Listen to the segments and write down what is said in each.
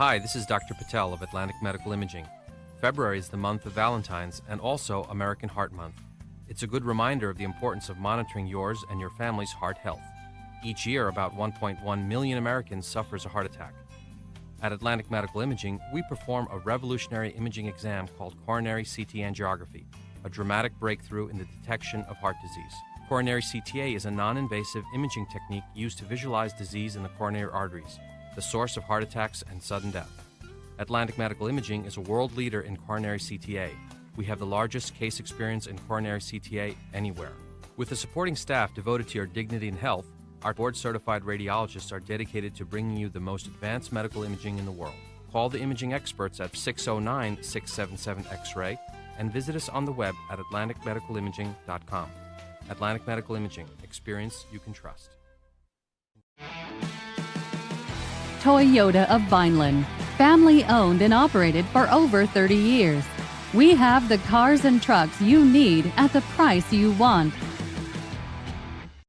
Hi, this is Dr. Patel of Atlantic Medical Imaging. February is the month of Valentine's and also American Heart Month. It's a good reminder of the importance of monitoring yours and your family's heart health. Each year, about 1.1 million Americans suffers a heart attack. At Atlantic Medical Imaging, we perform a revolutionary imaging exam called coronary CT angiography, a dramatic breakthrough in the detection of heart disease. Coronary CTA is a non-invasive imaging technique used to visualize disease in the coronary arteries, the source of heart attacks and sudden death. Atlantic Medical Imaging is a world leader in coronary CTA. We have the largest case experience in coronary CTA anywhere. With a supporting staff devoted to your dignity and health, our board-certified radiologists are dedicated to bringing you the most advanced medical imaging in the world. Call the imaging experts at 609-677-X-ray and visit us on the web at atlanticmedicalimaging.com. Atlantic Medical Imaging. Experience you can trust. Toyota of Vineland, family owned and operated for over 30 years. We have the cars and trucks you need at the price you want.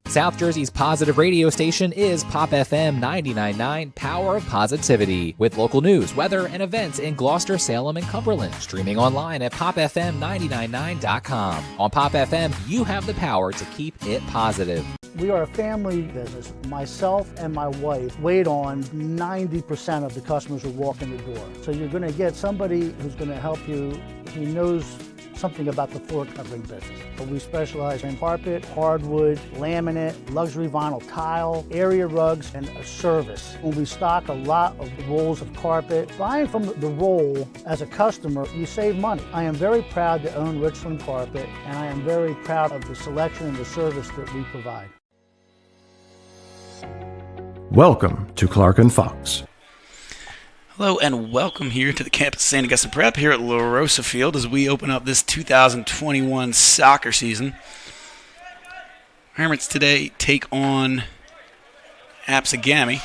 South Jersey's positive radio station is Pop FM 99.9, Power of Positivity, with local news, weather, and events in Gloucester, Salem, and Cumberland. Streaming online at popfm999.com. On Pop FM, you have the power to keep it positive. We are a family business. Myself and my wife wait on 90% of the customers who walk in the door. So you're going to get somebody who's going to help you who knows something about the floor covering business. But we specialize in carpet, hardwood, laminate, luxury vinyl tile, area rugs, and a service. When we stock a lot of rolls of carpet, buying from the roll as a customer, you save money. I am very proud to own Richland Carpet, and I am very proud of the selection and the service that we provide. Welcome to Clark & Fox. Hello and welcome here to the campus of St. Augusta Prep here at La Rosa Field as we open up this 2021 soccer season. Hermits today take on Absegami.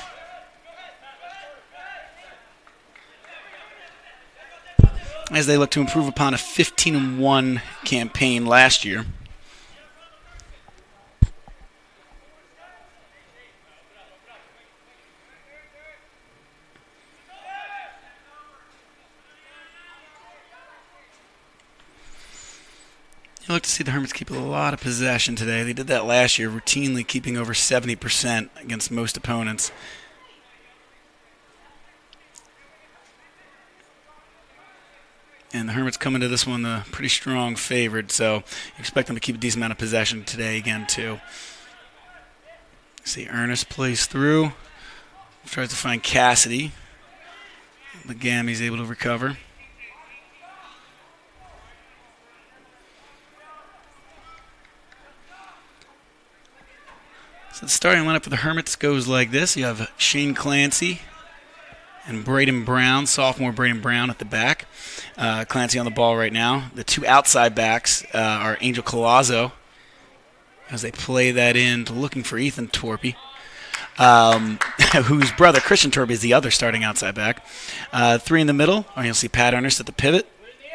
As they look to improve upon a 15-1 campaign last year. You look to see the Hermits keep a lot of possession today. They did that last year, routinely keeping over 70% against most opponents. And the Hermits come into this one the pretty strong favored, so you expect them to keep a decent amount of possession today again, too. See, Ernest plays through, tries to find Cassidy. Legami's able to recover. So the starting lineup for the Hermits goes like this. You have Shane Clancy and Braden Brown, sophomore Braden Brown at the back. Clancy on the ball right now. The two outside backs are Angel Colazzo as they play that in to looking for Ethan Torpy, whose brother Christian Torpy is the other starting outside back. Three in the middle, or you'll see Pat Ernest at the pivot,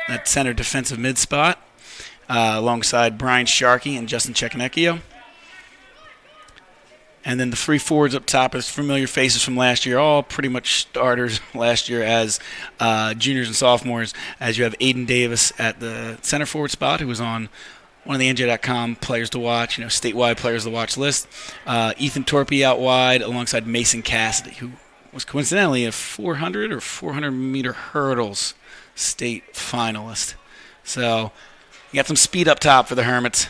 that center defensive mid spot, alongside Brian Sharkey and Justin Checonecchio. And then the three forwards up top is familiar faces from last year, all pretty much starters last year as juniors and sophomores, as you have Aiden Davis at the center forward spot, who was on one of the NJ.com players to watch, statewide players to watch list. Ethan Torpy out wide alongside Mason Cassidy, who was coincidentally a 400 or 400-meter hurdles state finalist. So you got some speed up top for the Hermits.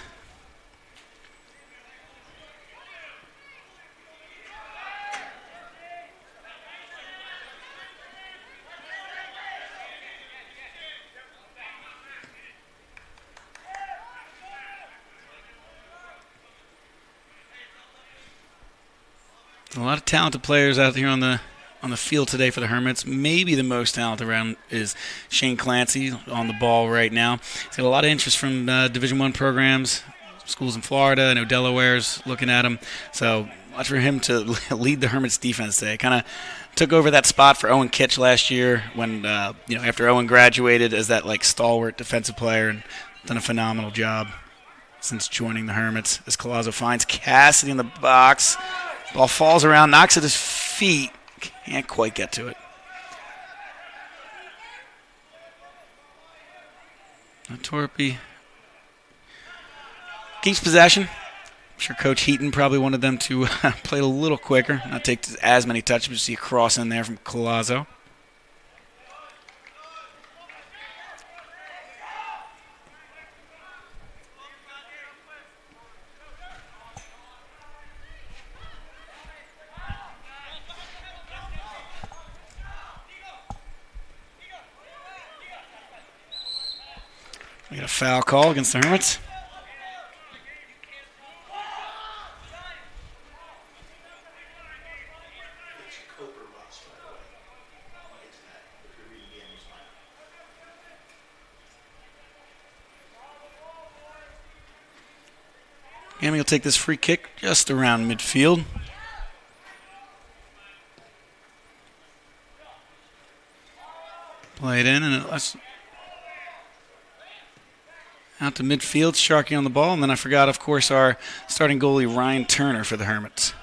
A lot of talented players out here on the field today for the Hermits. Maybe the most talented around is Shane Clancy on the ball right now. He's got a lot of interest from Division I programs, schools in Florida. I know Delaware's looking at him. So watch for him to lead the Hermits defense today. Kind of took over that spot for Owen Kitch last year when after Owen graduated as that stalwart defensive player and done a phenomenal job since joining the Hermits. As Colazzo finds Cassidy in the box. Ball falls around, knocks at his feet. Can't quite get to it. Torpy keeps possession. I'm sure Coach Heaton probably wanted them to play a little quicker, not take as many touches. You see a cross in there from Colazzo. We got a foul call against the Hermits. Gammy will take this free kick just around midfield. Play it in, and let's out to midfield. Sharkey on the ball, and then I forgot, of course, our starting goalie Ryan Turner for the Hermits.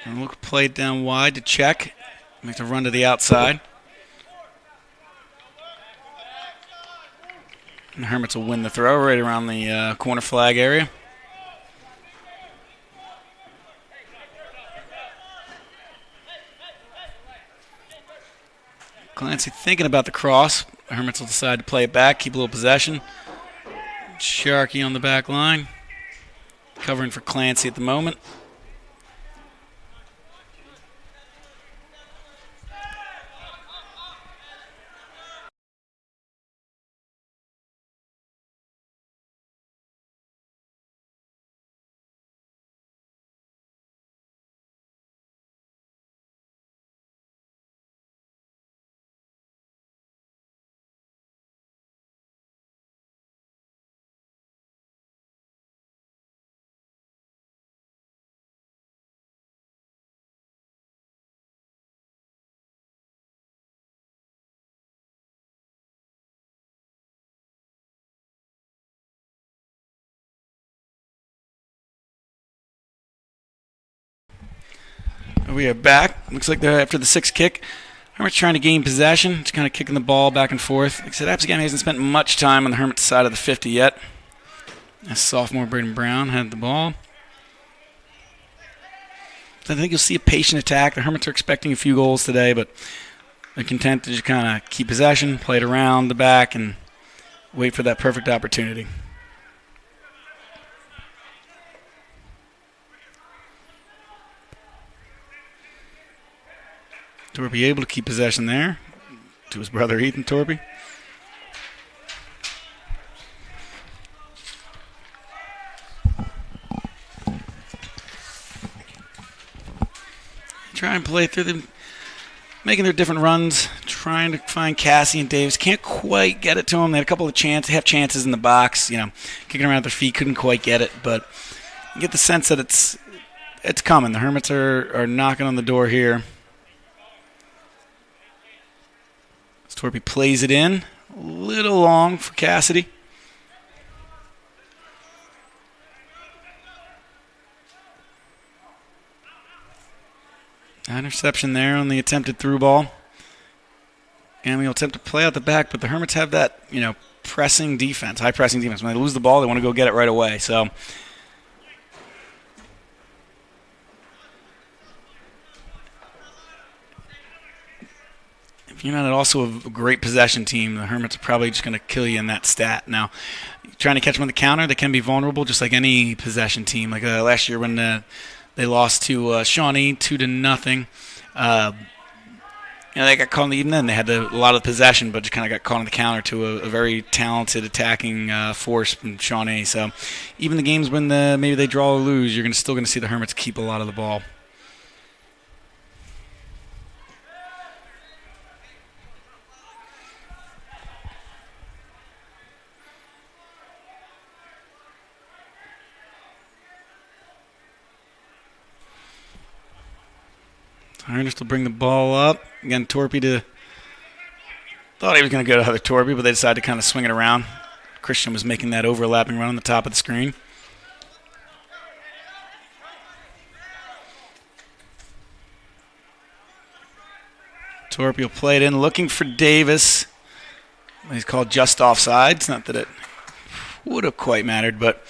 And look, play it down wide to check. Make the run to the outside. And the Hermits will win the throw right around the corner flag area. Clancy thinking about the cross. The Hermits will decide to play it back, keep a little possession. Sharkey on the back line. Covering for Clancy at the moment. We are back. Looks like they're after the sixth kick. Hermits trying to gain possession. Just kind of kicking the ball back and forth. Like I said, Absegami hasn't spent much time on the Hermits side of the 50 yet. As sophomore Braden Brown had the ball. So I think you'll see a patient attack. The Hermits are expecting a few goals today, but they're content to just kind of keep possession, play it around the back, and wait for that perfect opportunity. Torpy able to keep possession there to his brother Ethan Torpy. Try and play through them, making their different runs, trying to find Cassie and Davis. Can't quite get it to them. They had a couple of chances in the box, kicking around their feet, couldn't quite get it, but you get the sense that it's coming. The Hermits are knocking on the door here. Torpy plays it in. A little long for Cassidy. Interception there on the attempted through ball. And we'll attempt to play out the back, but the Hermits have that, pressing defense, high pressing defense. When they lose the ball, they want to go get it right away. So if you're not also a great possession team, the Hermits are probably just going to kill you in that stat. Now, trying to catch them on the counter, they can be vulnerable, just like any possession team. Like last year when they lost to Shawnee 2-0. They got caught even then. They had a lot of possession, but just kind of got caught on the counter to a very talented attacking force from Shawnee. So even the games when maybe they draw or lose, you're still going to see the Hermits keep a lot of the ball. Ernest will bring the ball up. Again, Torpy thought he was going to go to other Torpy, but they decided to kind of swing it around. Christian was making that overlapping run on the top of the screen. Torpy will play it in, looking for Davis. He's called just offsides. Not that it would have quite mattered, but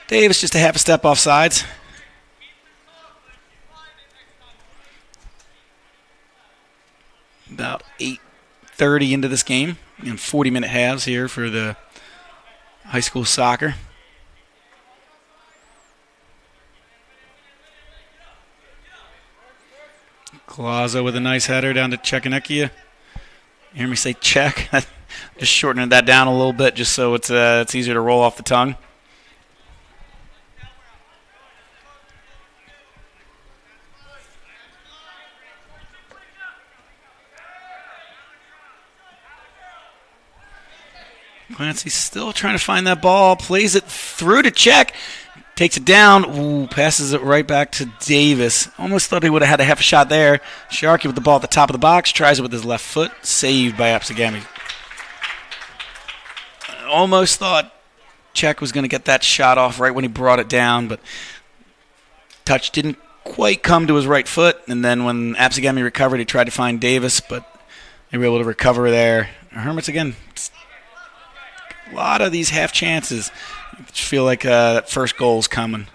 Davis just a half a step offsides. About 8:30 into this game, and 40-minute halves here for the high school soccer. Colazo with a nice header down to Czechanikia. You hear me say check? Just shortening that down a little bit just so it's easier to roll off the tongue. Clancy still trying to find that ball. Plays it through to Czech. Takes it down. Ooh, passes it right back to Davis. Almost thought he would have had a half a shot there. Sharkey with the ball at the top of the box. Tries it with his left foot. Saved by Absegami. Almost thought Czech was going to get that shot off right when he brought it down, but touch didn't quite come to his right foot. And then when Absegami recovered, he tried to find Davis, but they were able to recover there. Hermits again. A lot of these half chances. I feel like that first goal's coming.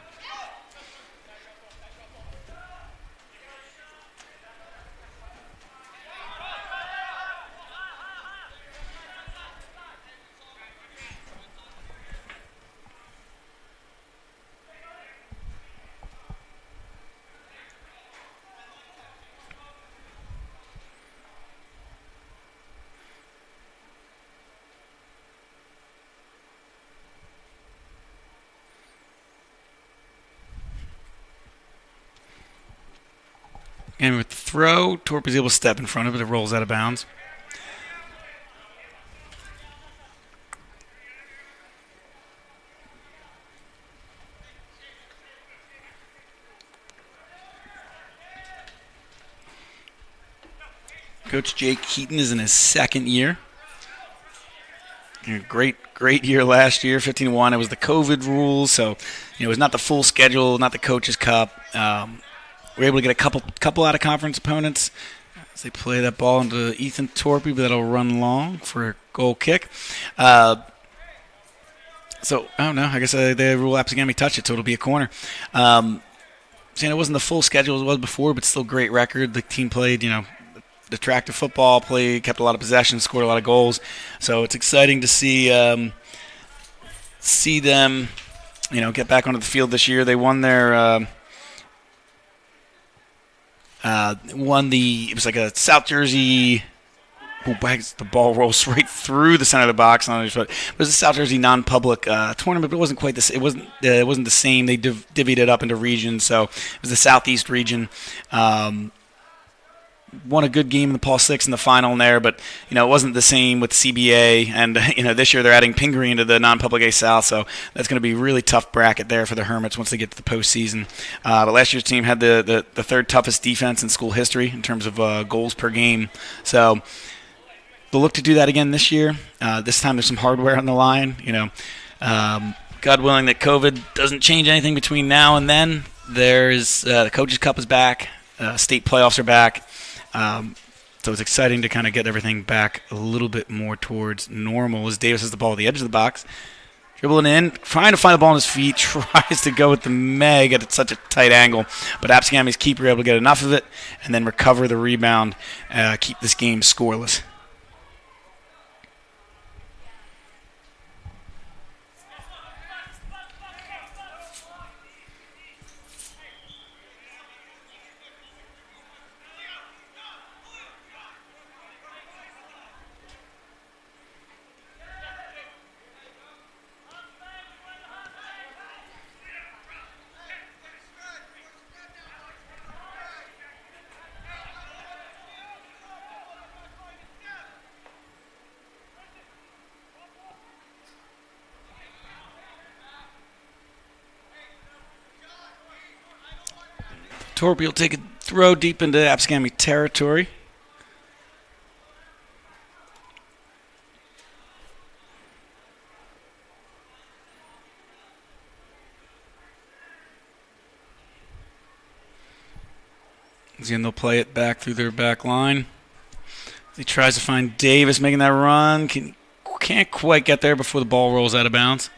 And with the throw, Torpy's able to step in front of it. It rolls out of bounds. Coach Jake Keaton is in his second year. Great year last year, 15-1. It was the COVID rules, so it was not the full schedule, not the Coaches Cup. We were able to get a couple out-of-conference opponents as they play that ball into Ethan Torpy, but that'll run long for a goal kick. I don't know. I guess they rule Absegami touch it, so it'll be a corner. Saying it wasn't the full schedule as it was before, but still great record. The team played, attractive football, kept a lot of possession, scored a lot of goals. So it's exciting to see them, get back onto the field this year. They won their it was like a South Jersey. The ball rolls right through the center of the box. It was a South Jersey non-public tournament, but it wasn't quite this. It wasn't the same. They divvied it up into regions, so it was the Southeast region. Won a good game in the Paul Six in the final there, but it wasn't the same with CBA. And this year they're adding Pingree into the non-public A South, so that's going to be a really tough bracket there for the Hermits once they get to the postseason. But last year's team had the third toughest defense in school history in terms of goals per game. So they'll look to do that again this year. This time there's some hardware on the line. God willing that COVID doesn't change anything between now and then. There's the Coaches Cup is back. State playoffs are back. So it's exciting to kind of get everything back a little bit more towards normal as Davis has the ball at the edge of the box. Dribbling in, trying to find the ball on his feet, tries to go with the Meg at such a tight angle. But Absegami's keeper able to get enough of it and then recover the rebound, keep this game scoreless. Torpy will take a throw deep into Absegami territory. Again, they'll play it back through their back line. He tries to find Davis making that run. Can't quite get there before the ball rolls out of bounds.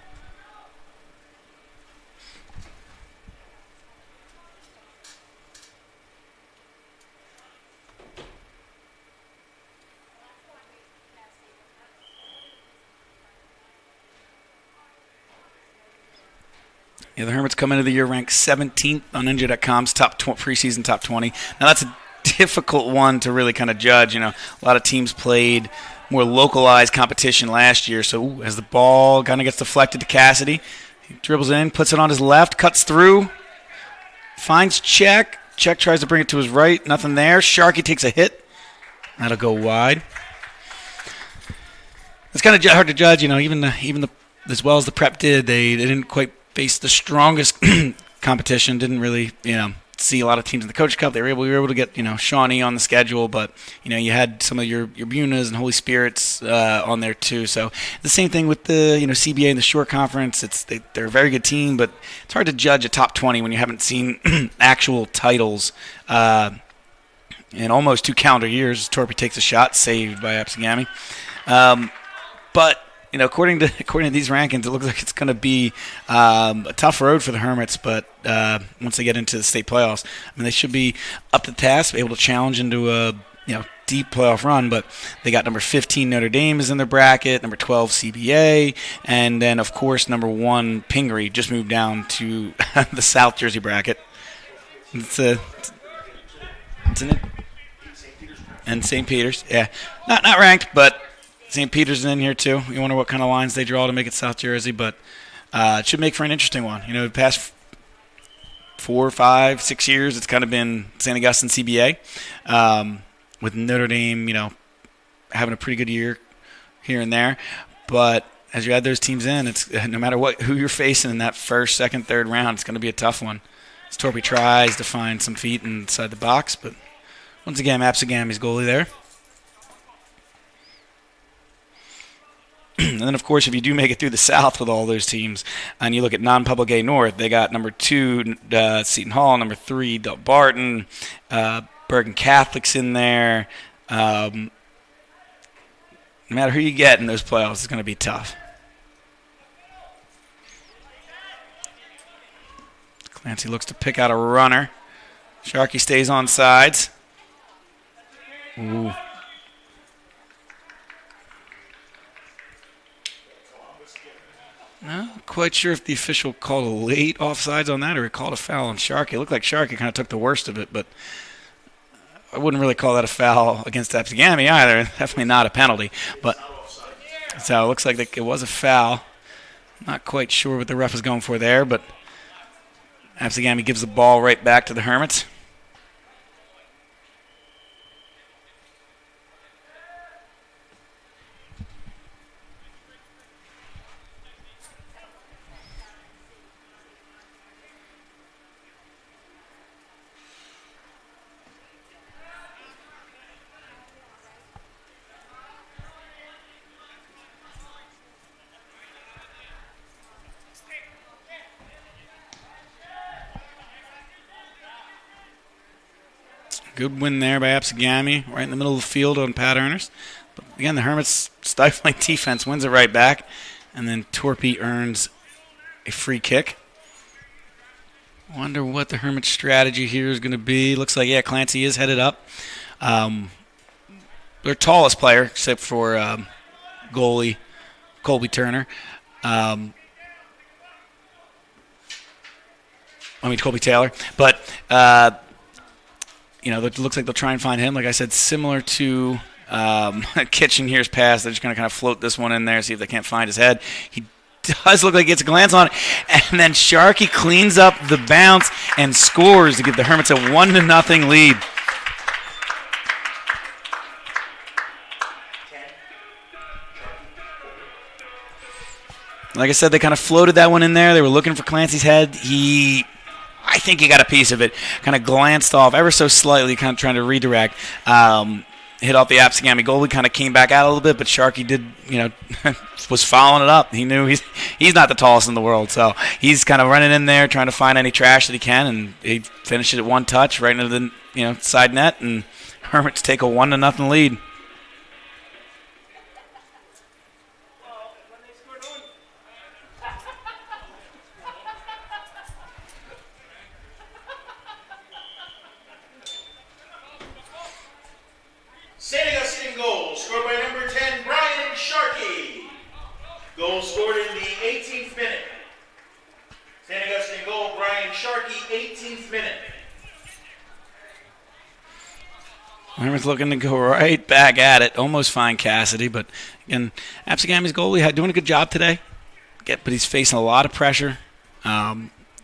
Yeah, the Hermits come into the year ranked 17th on Ninja.com's preseason top 20. Now that's a difficult one to really kind of judge. A lot of teams played more localized competition last year. So as the ball kind of gets deflected to Cassidy, he dribbles in, puts it on his left, cuts through, finds Check. Check tries to bring it to his right, nothing there. Sharkey takes a hit. That'll go wide. It's kind of hard to judge. Even as well as the Prep did, they didn't quite face the strongest competition. Didn't really, see a lot of teams in the Coach Cup. We were able to get, Shawnee on the schedule, but, you had some of your Bunas and Holy Spirits on there too. So the same thing with the, CBA and the Shore Conference. They're a very good team, but it's hard to judge a top 20 when you haven't seen actual titles in almost 2 calendar years. Torpy takes a shot, saved by Absegami. But according to these rankings, it looks like it's going to be a tough road for the Hermits. But once they get into the state playoffs, they should be up to the task, able to challenge into a deep playoff run. But they got number 15 Notre Dame is in their bracket, number 12 CBA, and then of course number 1 Pingree just moved down to the South Jersey bracket. It's and St. Peter's, yeah, not ranked, but St. Peter's is in here too. You wonder what kind of lines they draw to make it South Jersey, but it should make for an interesting one. The past 4, 5, 6 years, it's kind of been St. Augustine CBA, with Notre Dame, having a pretty good year here and there. But as you add those teams in, it's no matter who you're facing in that first, second, third round, it's going to be a tough one. As Torpy tries to find some feet inside the box, but once again, Absegami's goalie there. And then, of course, if you do make it through the South with all those teams, and you look at non-public A North, they got number 2, Seton Hall, number 3, Del Barton, Bergen Catholic's in there. No matter who you get in those playoffs, it's going to be tough. Clancy looks to pick out a runner. Sharkey stays on sides. Ooh. Not quite sure if the official called a late offsides on that or he called a foul on Sharkey. It looked like Sharkey kind of took the worst of it, but I wouldn't really call that a foul against Absegami either. Definitely not a penalty. But so it looks like it was a foul. Not quite sure what the ref is going for there, but Absegami gives the ball right back to the Hermits. Good win there by Absegami, right in the middle of the field on Pat Ernest. But again, the Hermits' stifling defense wins it right back, and then Torpy earns a free kick. Wonder what the Hermits' strategy here is going to be. Looks like, Clancy is headed up. Their tallest player, except for goalie Colby Turner. Colby Taylor. But it looks like they'll try and find him. Like I said, similar to Kitchen years past, they're just going to kind of float this one in there, see if they can't find his head. He does look like he gets a glance on it, and then Sharkey cleans up the bounce and scores to give the Hermits a 1-0 lead. Like I said, they kind of floated that one in there. They were looking for Clancy's head. I think he got a piece of it, kind of glanced off ever so slightly, kind of trying to redirect. Hit off the Absegami goalie, kind of came back out a little bit, but Sharkey did, was following it up. He knew he's not the tallest in the world, so he's kind of running in there, trying to find any trash that he can, and he finished it at one touch right into the side net, and Hermits take a 1-0 lead. Sharkey, 18th minute. Hermits looking to go right back at it. Almost find Cassidy, but again, Absegami's goalie doing a good job today. But he's facing a lot of pressure.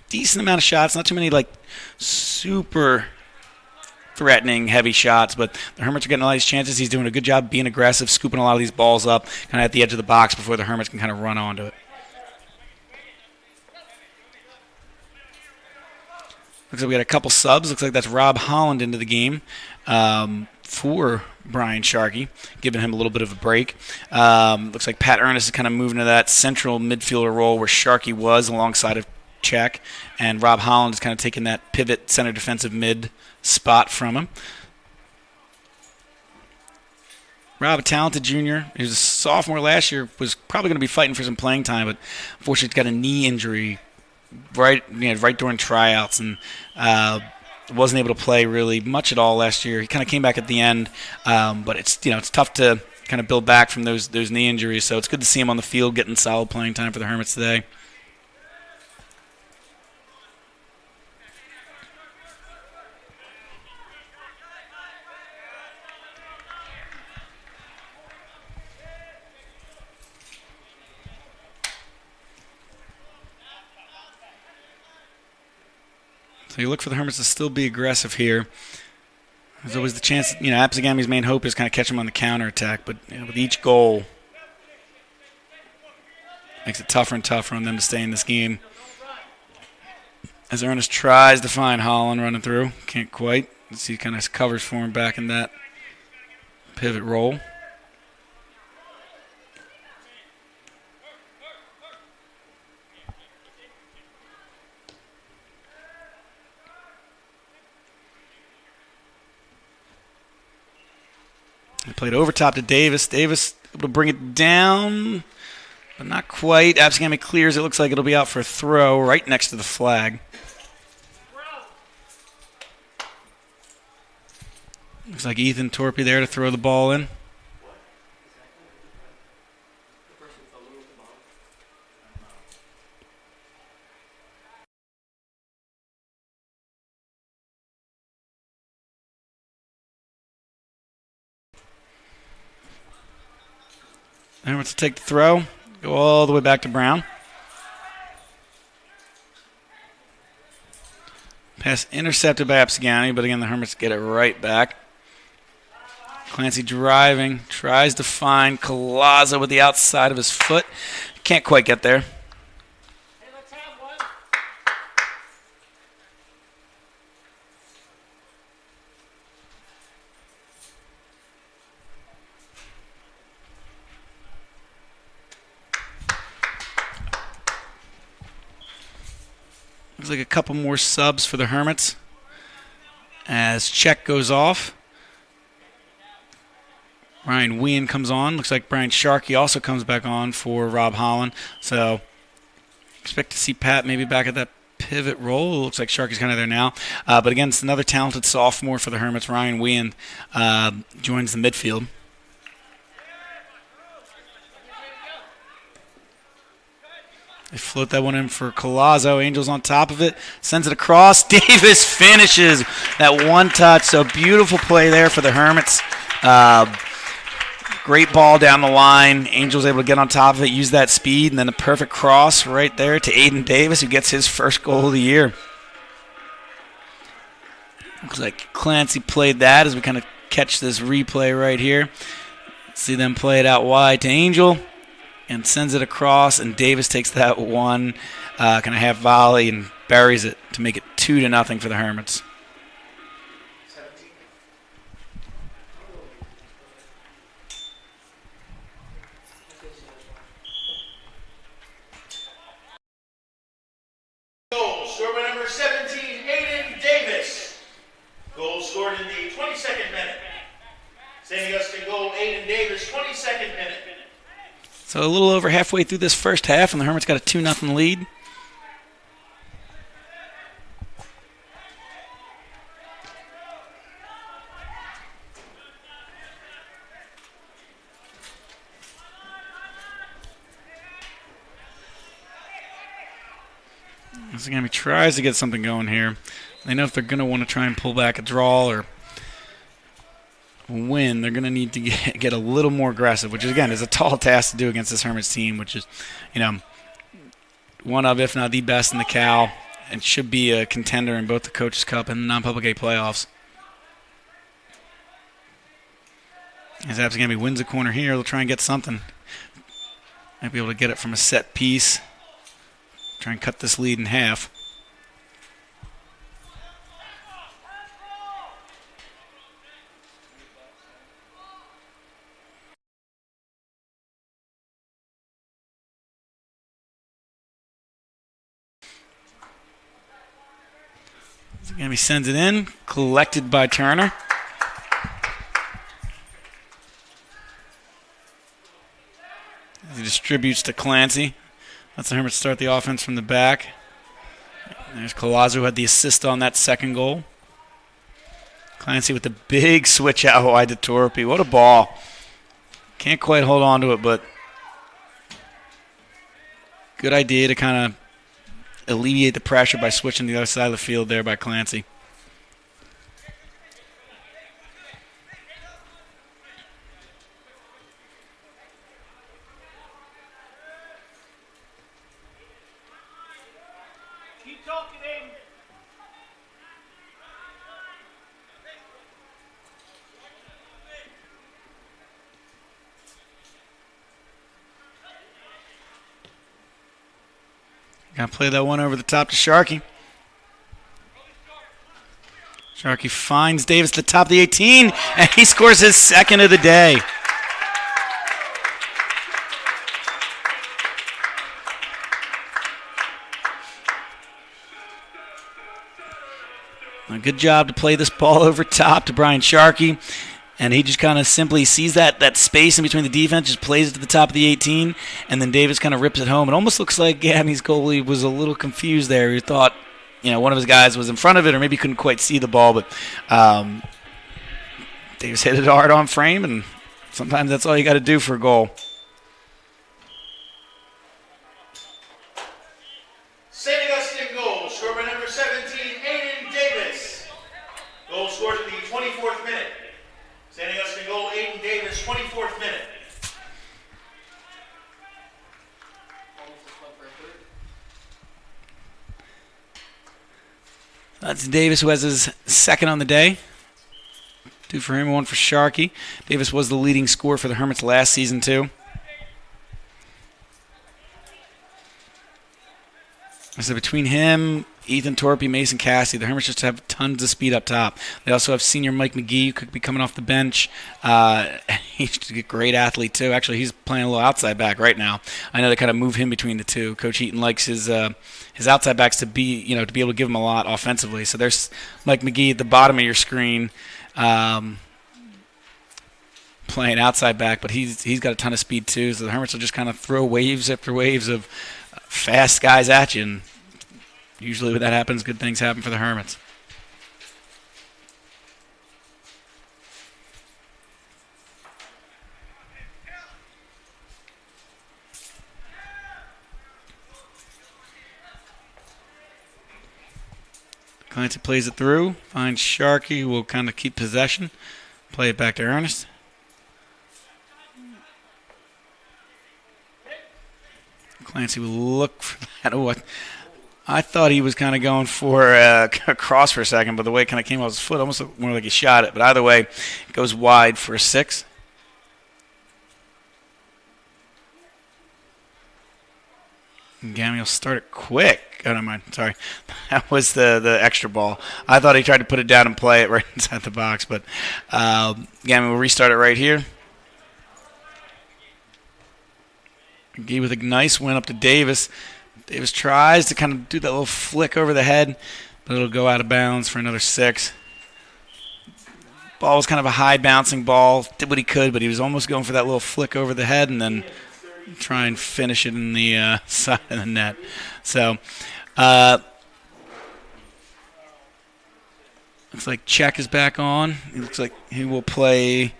Decent amount of shots, not too many like super threatening, heavy shots, but the Hermits are getting a lot of these chances. He's doing a good job being aggressive, scooping a lot of these balls up kind of at the edge of the box before the Hermits can kind of run onto it. Looks like we got a couple subs. Looks like that's Rob Holland into the game for Brian Sharkey, giving him a little bit of a break. Looks like Pat Ernest is kind of moving to that central midfielder role where Sharkey was alongside of Czech, and Rob Holland is kind of taking that pivot center defensive mid spot from him. Rob, a talented junior. He was a sophomore last year, was probably going to be fighting for some playing time, but unfortunately got a knee injury right during tryouts, and wasn't able to play really much at all last year. He kind of came back at the end, but it's tough to kind of build back from those knee injuries. So it's good to see him on the field getting solid playing time for the Hermits today. So you look for the Hermits to still be aggressive here. There's always the chance, Absegami's main hope is kind of catch them on the counterattack, but with each goal, makes it tougher and tougher on them to stay in this game. As Ernest tries to find Holland running through, can't quite. Let's see, kind of covers for him back in that pivot role. He played over top to Davis. Davis able to bring it down, but not quite. Absegami clears. It looks like it'll be out for a throw right next to the flag. Looks like Ethan Torpy there to throw the ball in. Hermits to take the throw, go all the way back to Brown. Pass intercepted by Absegami, but again, the Hermits get it right back. Clancy driving, tries to find Collazo with the outside of his foot. Can't quite get there. Looks like a couple more subs for the Hermits as Czech goes off. Ryan Wien comes on. Looks like Brian Sharkey also comes back on for Rob Holland. So expect to see Pat maybe back at that pivot role. Looks like Sharkey's kind of there now. But again, it's another talented sophomore for the Hermits. Ryan Wien joins the midfield. They float that one in for Collazo. Angels on top of it. Sends it across. Davis finishes that one touch. So beautiful play there for the Hermits. Great ball down the line. Angels able to get on top of it, use that speed, and then a perfect cross right there to Aiden Davis, who gets his first goal of the year. Looks like Clancy played that as we kind of catch this replay right here. See them play it out wide to Angel. And sends it across, and Davis takes that one kind of half volley and buries it to make it 2-0 for the Hermits. Goal scored by number 17, Aiden Davis. Goal scored in the 22nd minute. Sending us to goal, Aiden Davis, 22nd minute. So a little over halfway through this first half, and the Hermits got a 2-0 lead. Absegami tries to get something going here. They know if they're going to want to try and pull back a draw or win, they're going to need to get a little more aggressive, which, again, is a tall task to do against this Hermits team, which is, one of, if not the best in the Cal, and should be a contender in both the Coaches Cup and the non-public A playoffs. As Absegami wins a corner here, they'll try and get something. Might be able to get it from a set piece. Try and cut this lead in half. Absegami sends it in, collected by Turner. As he distributes to Clancy. Lets the Hermits start the offense from the back. There's Colazo who had the assist on that second goal. Clancy with the big switch out wide to Torpy. What a ball. Can't quite hold on to it, but good idea to kind of alleviate the pressure by switching to the other side of the field there by Clancy. Keep talking, Aiden. Got to play that one over the top to Sharkey. Sharkey finds Davis at the top of the 18, and he scores his second of the day. A good job to play this ball over top to Brian Sharkey. And he just kind of simply sees that space in between the defense, just plays it to the top of the 18, and then Davis kind of rips it home. It almost looks like Gabby's goalie was a little confused there. He thought, one of his guys was in front of it, or maybe couldn't quite see the ball, but Davis hit it hard on frame, and sometimes that's all you got to do for a goal. St. Augustine goal, scored by number 17, Aiden Davis. Goal scored in the 24th minute. St. Augustine goal, Aiden Davis, 24th minute. That's Davis, who has his second on the day. 2 for him, 1 for Sharkey. Davis was the leading scorer for the Hermits last season, too. So between him, Ethan Torpy, Mason Cassidy, the Hermits just have tons of speed up top. They also have senior Mike McGee, who could be coming off the bench. He's a great athlete, too. Actually, he's playing a little outside back right now. I know they kind of move him between the two. Coach Eaton likes his outside backs to be able to give him a lot offensively. So there's Mike McGee at the bottom of your screen playing outside back, but he's got a ton of speed, too. So the Hermits will just kind of throw waves after waves of fast guys at you, and usually when that happens, good things happen for the Hermits. Clancy plays it through, finds Sharkey, who will kind of keep possession, play it back to Ernest. Clancy will look for that. What I thought he was kind of going for a cross for a second, but the way it kind of came off his foot almost looked more like he shot it. But either way, it goes wide for a 6. Gammy will start it quick. Oh, never mind. Sorry. That was the extra ball. I thought he tried to put it down and play it right inside the box, but Gammy will restart it right here. McGee with a nice win up to Davis. Davis tries to kind of do that little flick over the head, but it'll go out of bounds for another 6. Ball was kind of a high bouncing ball. Did what he could, but he was almost going for that little flick over the head and then try and finish it in the side of the net. So, looks like Czech is back on. It looks like he will play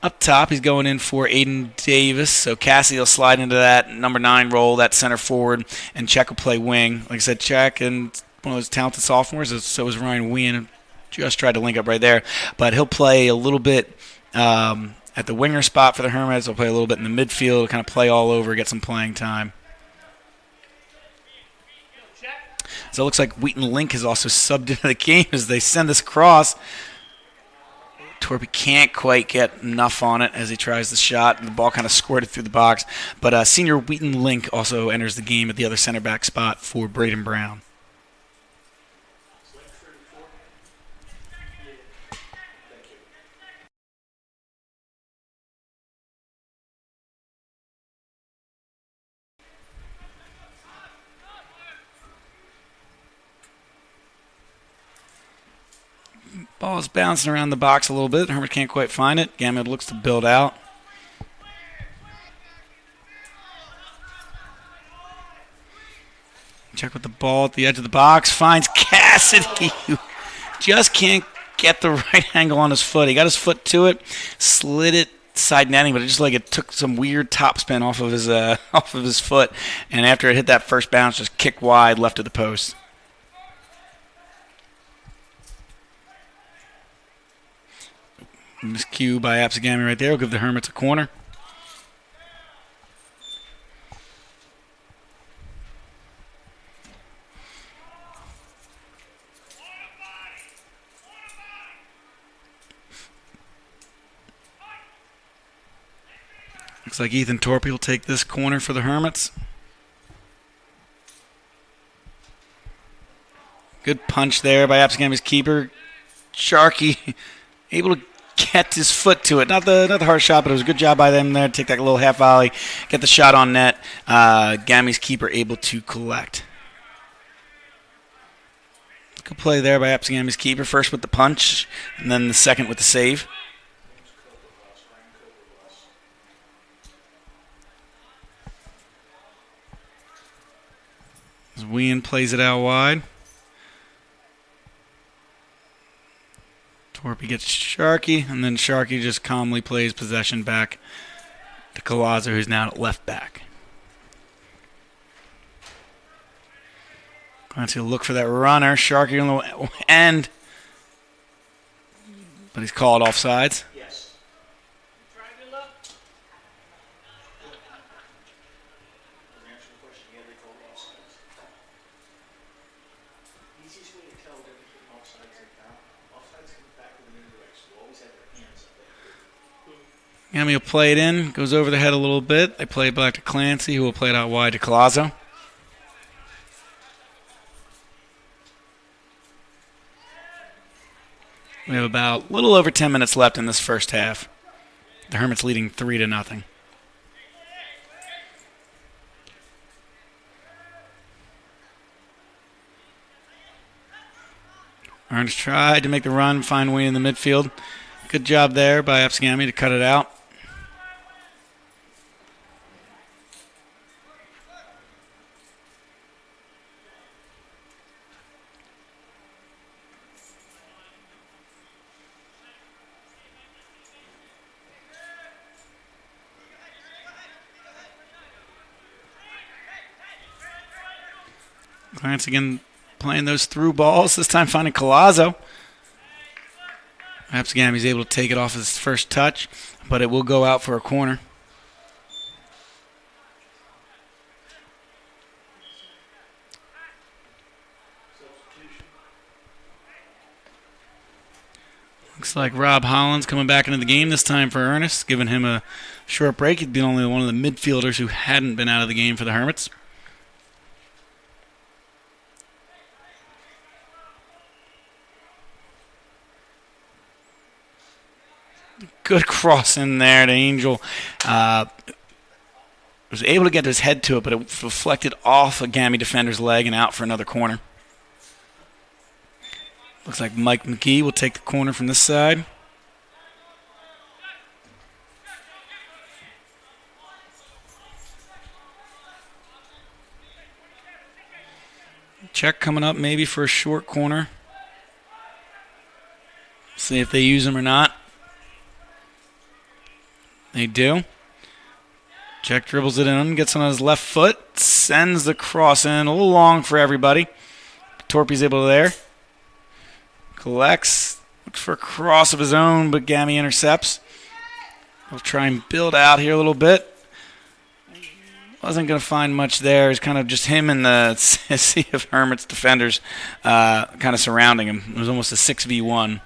Up top, he's going in for Aiden Davis. So Cassie will slide into that number 9 role, that center forward, and Czech will play wing. Like I said, Czech and one of those talented sophomores, so is Ryan Wien. Just tried to link up right there. But he'll play a little bit at the winger spot for the Hermits. He'll play a little bit in the midfield, kind of play all over, get some playing time. So it looks like Wheaton Link is also subbed into the game as they send this across. Torpy can't quite get enough on it as he tries the shot. The ball kind of squirted through the box. But senior Wheaton Link also enters the game at the other center back spot for Braden Brown. Ball's bouncing around the box a little bit. Hermit can't quite find it. Gamma looks to build out. Check with the ball at the edge of the box. Finds Cassidy, who just can't get the right angle on his foot. He got his foot to it, slid it side netting, but it took some weird topspin off of his foot. And after it hit that first bounce, just kicked wide left of the post. Miscue by Absegami right there will give the Hermits a corner. Looks like Ethan Torpy will take this corner for the Hermits. Good punch there by Absegami's keeper. Sharkey able to get his foot to it. Not the hard shot, but it was a good job by them there to take that little half volley, get the shot on net. Gami's keeper able to collect. Good play there by Absegami's keeper. First with the punch, and then the second with the save. As Wien plays it out wide. Torpy gets Sharkey, and then Sharkey just calmly plays possession back to Collazo, who's now at left back. Going to look for that runner. Sharkey on the end, but he's called offsides. Yes. Gami will play it in, goes over the head a little bit. They play it back to Clancy, who will play it out wide to Collazo. We have about a little over 10 minutes left in this first half. The Hermits leading 3-0. Ernst tried to make the run, find Wayne in the midfield. Good job there by Absegami to cut it out. Clarence again playing those through balls, this time finding Collazo. Absegami's able to take it off his first touch, but it will go out for a corner. Looks like Rob Hollins coming back into the game this time for Ernest, giving him a short break. He'd been only one of the midfielders who hadn't been out of the game for the Hermits. Good cross in there to Angel. Was able to get his head to it, but it reflected off a Gami defender's leg and out for another corner. Looks like Mike McGee will take the corner from this side. Check coming up maybe for a short corner. See if they use him or not. They do. Jack dribbles it in, gets on his left foot, sends the cross in, a little long for everybody. Torpy's able to there. Collects, looks for a cross of his own, but Gami intercepts. He'll try and build out here a little bit. Wasn't going to find much there. It's kind of just him and the sea of Hermits defenders kind of surrounding him. It was almost a 6v1.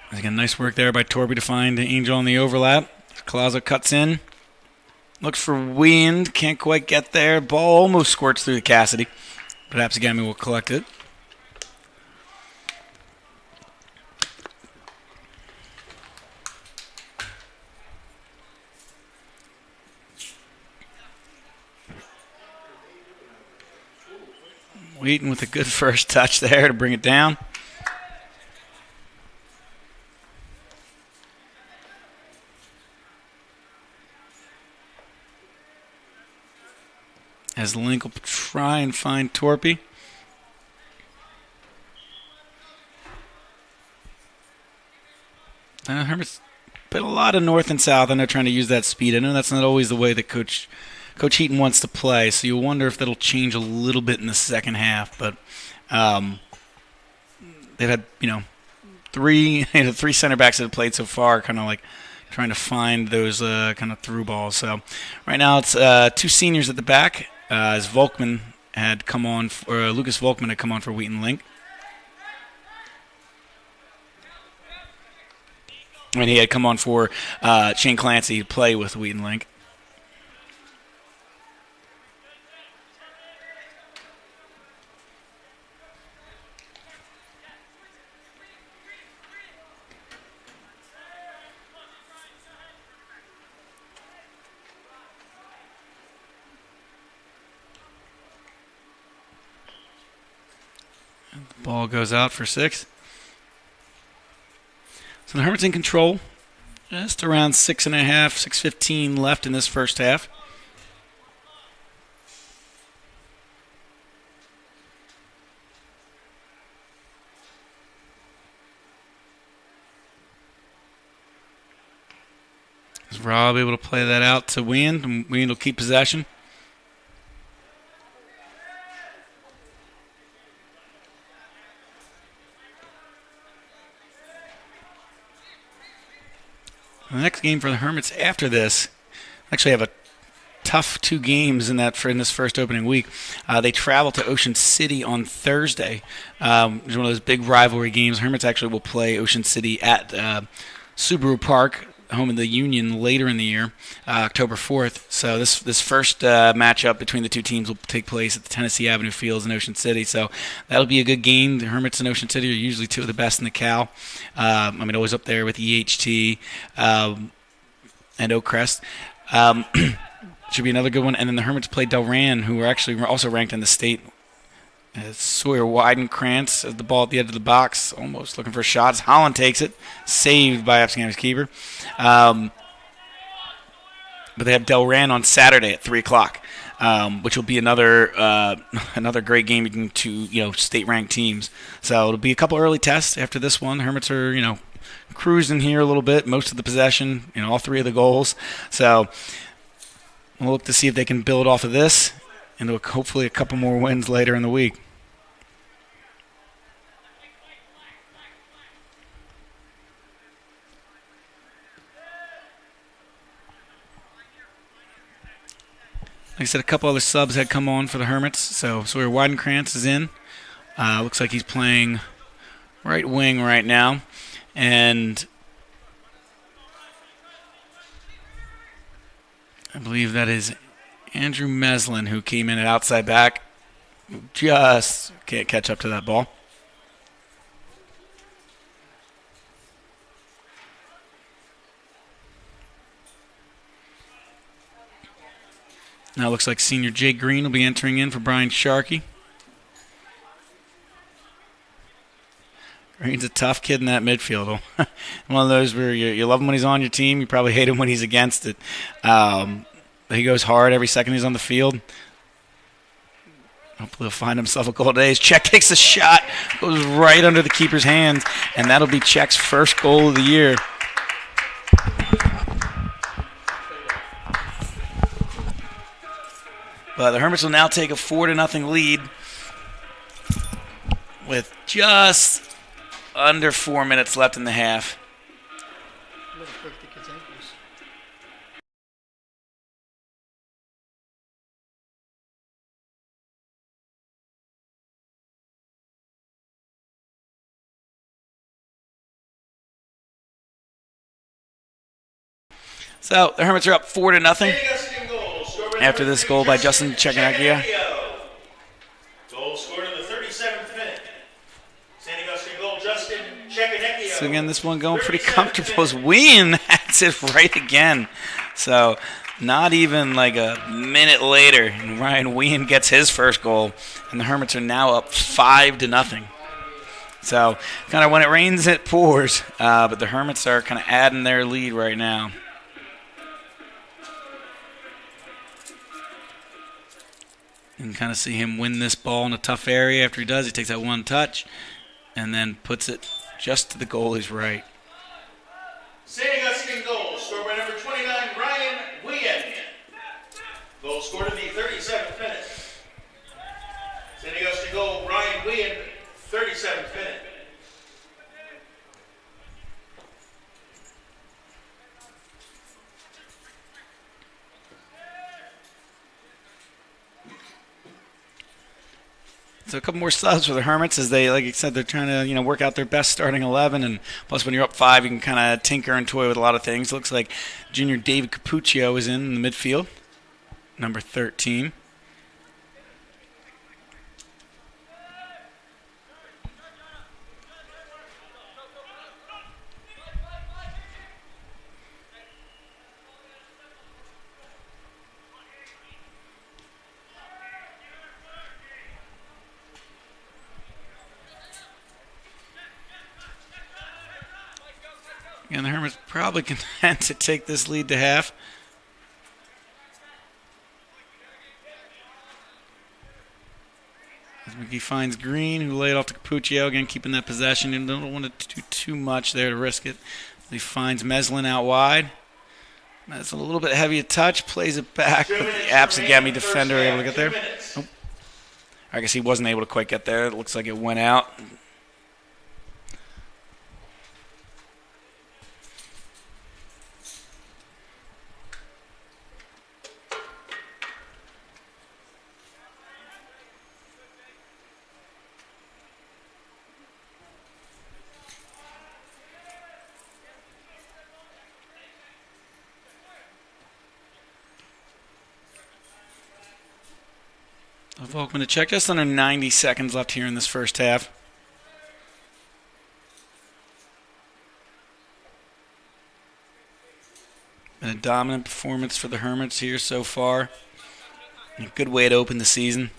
Again, nice work there by Torby to find Angel on the overlap. Colazo cuts in. Looks for wind. Can't quite get there. Ball almost squirts through the Cassidy. But Absegami will collect it. Wheaton with a good first touch there to bring it down. As Link will try and find Torpy. Hermits put a lot of north and south, and they're trying to use that speed. I know that's not always the way that Coach Heaton wants to play, so you wonder if that'll change a little bit in the second half. But they've had, three center backs that have played so far, kind of like trying to find those kind of through balls. So right now it's two seniors at the back. As Volkman had come on, or Lucas Volkman had come on for Wheaton Link. I mean, he had come on for Shane Clancy to play with Wheaton Link. Ball goes out for 6. So the Hermits in control. Just around 6.5, 6:15 left in this first half. Is Rob able to play that out to Wind, and Wind will keep possession. The next game for the Hermits after this actually have a tough 2 games in this first opening week. They travel to Ocean City on Thursday. It's one of those big rivalry games. Hermits actually will play Ocean City at Subaru Park, home of the Union, later in the year, October 4th. So this first matchup between the two teams will take place at the Tennessee Avenue Fields in Ocean City. So that'll be a good game. The Hermits and Ocean City are usually two of the best in the Cal. Always up there with EHT and Oakcrest. Should be another good one. And then the Hermits play Delran, who are actually also ranked in the state. Sawyer Weidenkrantz has the ball at the edge of the box, almost looking for a shot. As Holland takes it, saved by Absegami's keeper. But they have Delran on Saturday at 3 o'clock, which will be another great game between two state-ranked teams. So it'll be a couple early tests after this one. The Hermits are cruising here a little bit, most of the possession, all 3 of the goals. So we'll look to see if they can build off of this into hopefully a couple more wins later in the week. Like I said, a couple other subs had come on for the Hermits. So Sawyer Weidenkrantz is in. Looks like he's playing right wing right now. And I believe that is Andrew Meslin, who came in at outside back. Just can't catch up to that ball. Now it looks like senior Jake Green will be entering in for Brian Sharkey. Green's a tough kid in that midfield. One of those where you love him when he's on your team, you probably hate him when he's against it. He goes hard every second he's on the field. Hopefully he'll find himself a goal today. Czech takes a shot, goes right under the keeper's hands, and that'll be Czech's first goal of the year. But the Hermits will now take a 4-0 lead with just under 4 minutes left in the half. So the Hermits are up 4-0 after this goal by Justin Chekanakia. Goal scored in the 37th minute. St. Augustine goal, Justin Chekanakia. So again, this one going pretty comfortable as Wien hats it right again. So not even like a minute later, and Ryan Wien gets his first goal, and the Hermits are now up 5-0. So kind of when it rains, it pours. But the Hermits are kind of adding their lead right now. You can kind of see him win this ball in a tough area. After he does, he takes that one touch and then puts it just to the goalie's right. St. Augustine goal, scored by number 29, Ryan Wien. Goal scored in the 37th minute. St. Augustine goal, Ryan Wien, 37th minute. So a couple more subs for the Hermits as they, like I said, they're trying to work out their best starting 11. And plus, when you're up 5, you can kind of tinker and toy with a lot of things. Looks like junior David Capuccio is in the midfield, number 13. And the Hermits probably content to take this lead to half. As McGee finds Green, who laid off to Capuccio, again keeping that possession. And don't want to do too much there to risk it. He finds Meslin out wide. That's a little bit heavy a touch, plays it back, but the Absegami defender able to get there. Oh. I guess he wasn't able to quite get there. It looks like it went out. Welcome to check. Just under 90 seconds left here in this first half. Been a dominant performance for the Hermits here so far. A good way to open the season.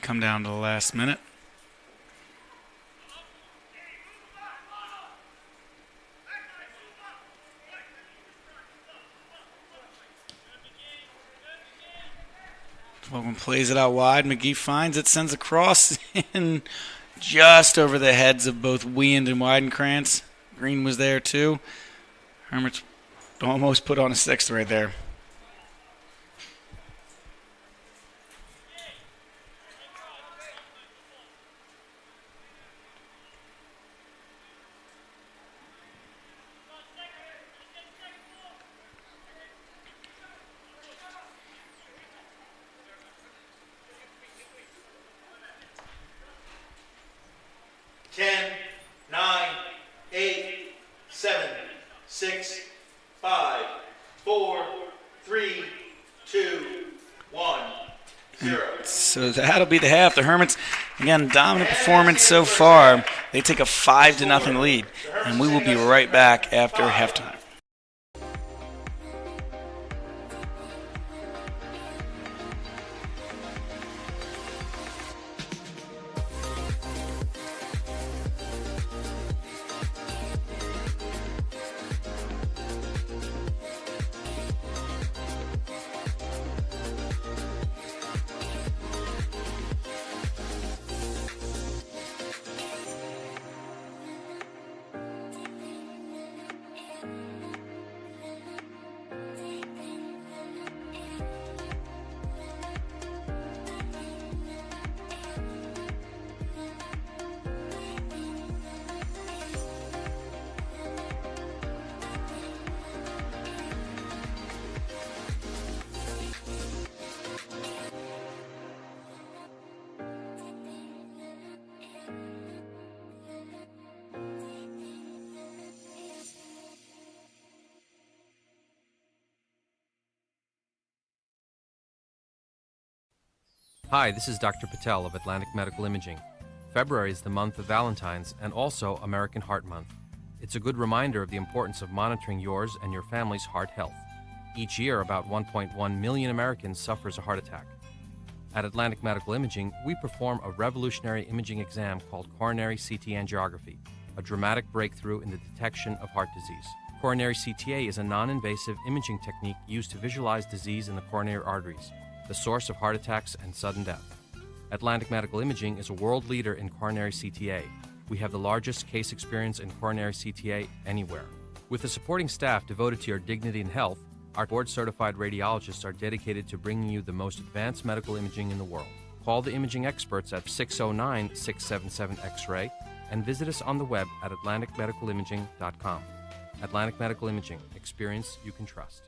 Come down to the last minute. Logan plays it out wide. McGee finds it, sends a cross in just over the heads of both Weand and Weidenkrantz. Green was there too. Hermits almost put on a 6th right there. So that'll be the half. The Hermits, again, dominant performance so far. They take a 5-0 lead, and we will be right back after halftime. Hi, this is Dr. Patel of Atlantic Medical Imaging. February is the month of Valentine's and also American Heart Month. It's a good reminder of the importance of monitoring yours and your family's heart health. Each year, about 1.1 million Americans suffers a heart attack. At Atlantic Medical Imaging, we perform a revolutionary imaging exam called coronary CT angiography, a dramatic breakthrough in the detection of heart disease. Coronary CTA is a non-invasive imaging technique used to visualize disease in the coronary arteries, the source of heart attacks and sudden death. Atlantic Medical Imaging is a world leader in coronary CTA. We have the largest case experience in coronary CTA anywhere. With a supporting staff devoted to your dignity and health, our board-certified radiologists are dedicated to bringing you the most advanced medical imaging in the world. Call the imaging experts at 609-677-X-ray and visit us on the web at atlanticmedicalimaging.com. Atlantic Medical Imaging. Experience you can trust.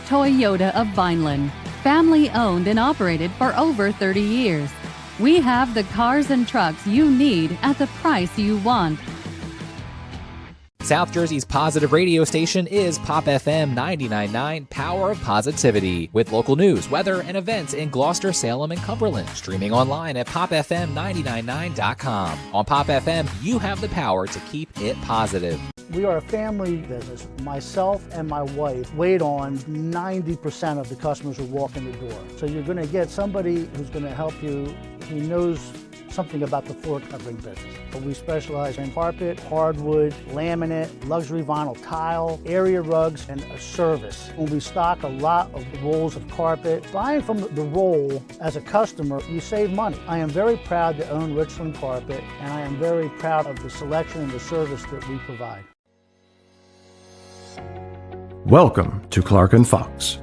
Toyota of Vineland, family owned and operated for over 30 years. We have the cars and trucks you need at the price you want. South Jersey's positive radio station is Pop FM 99.9, Power of Positivity, with local news, weather, and events in Gloucester, Salem, and Cumberland. Streaming online at popfm999.com. On Pop FM, you have the power to keep it positive. We are a family business. Myself and my wife wait on 90% of the customers who walk in the door. So you're going to get somebody who's going to help you who knows something about the floor covering business. We specialize in carpet, hardwood, laminate, luxury vinyl tile, area rugs, and a service. When we stock a lot of rolls of carpet, buying from the roll as a customer, you save money. I am very proud to own Richland Carpet, and I am very proud of the selection and the service that we provide. Welcome to Clark & Fox,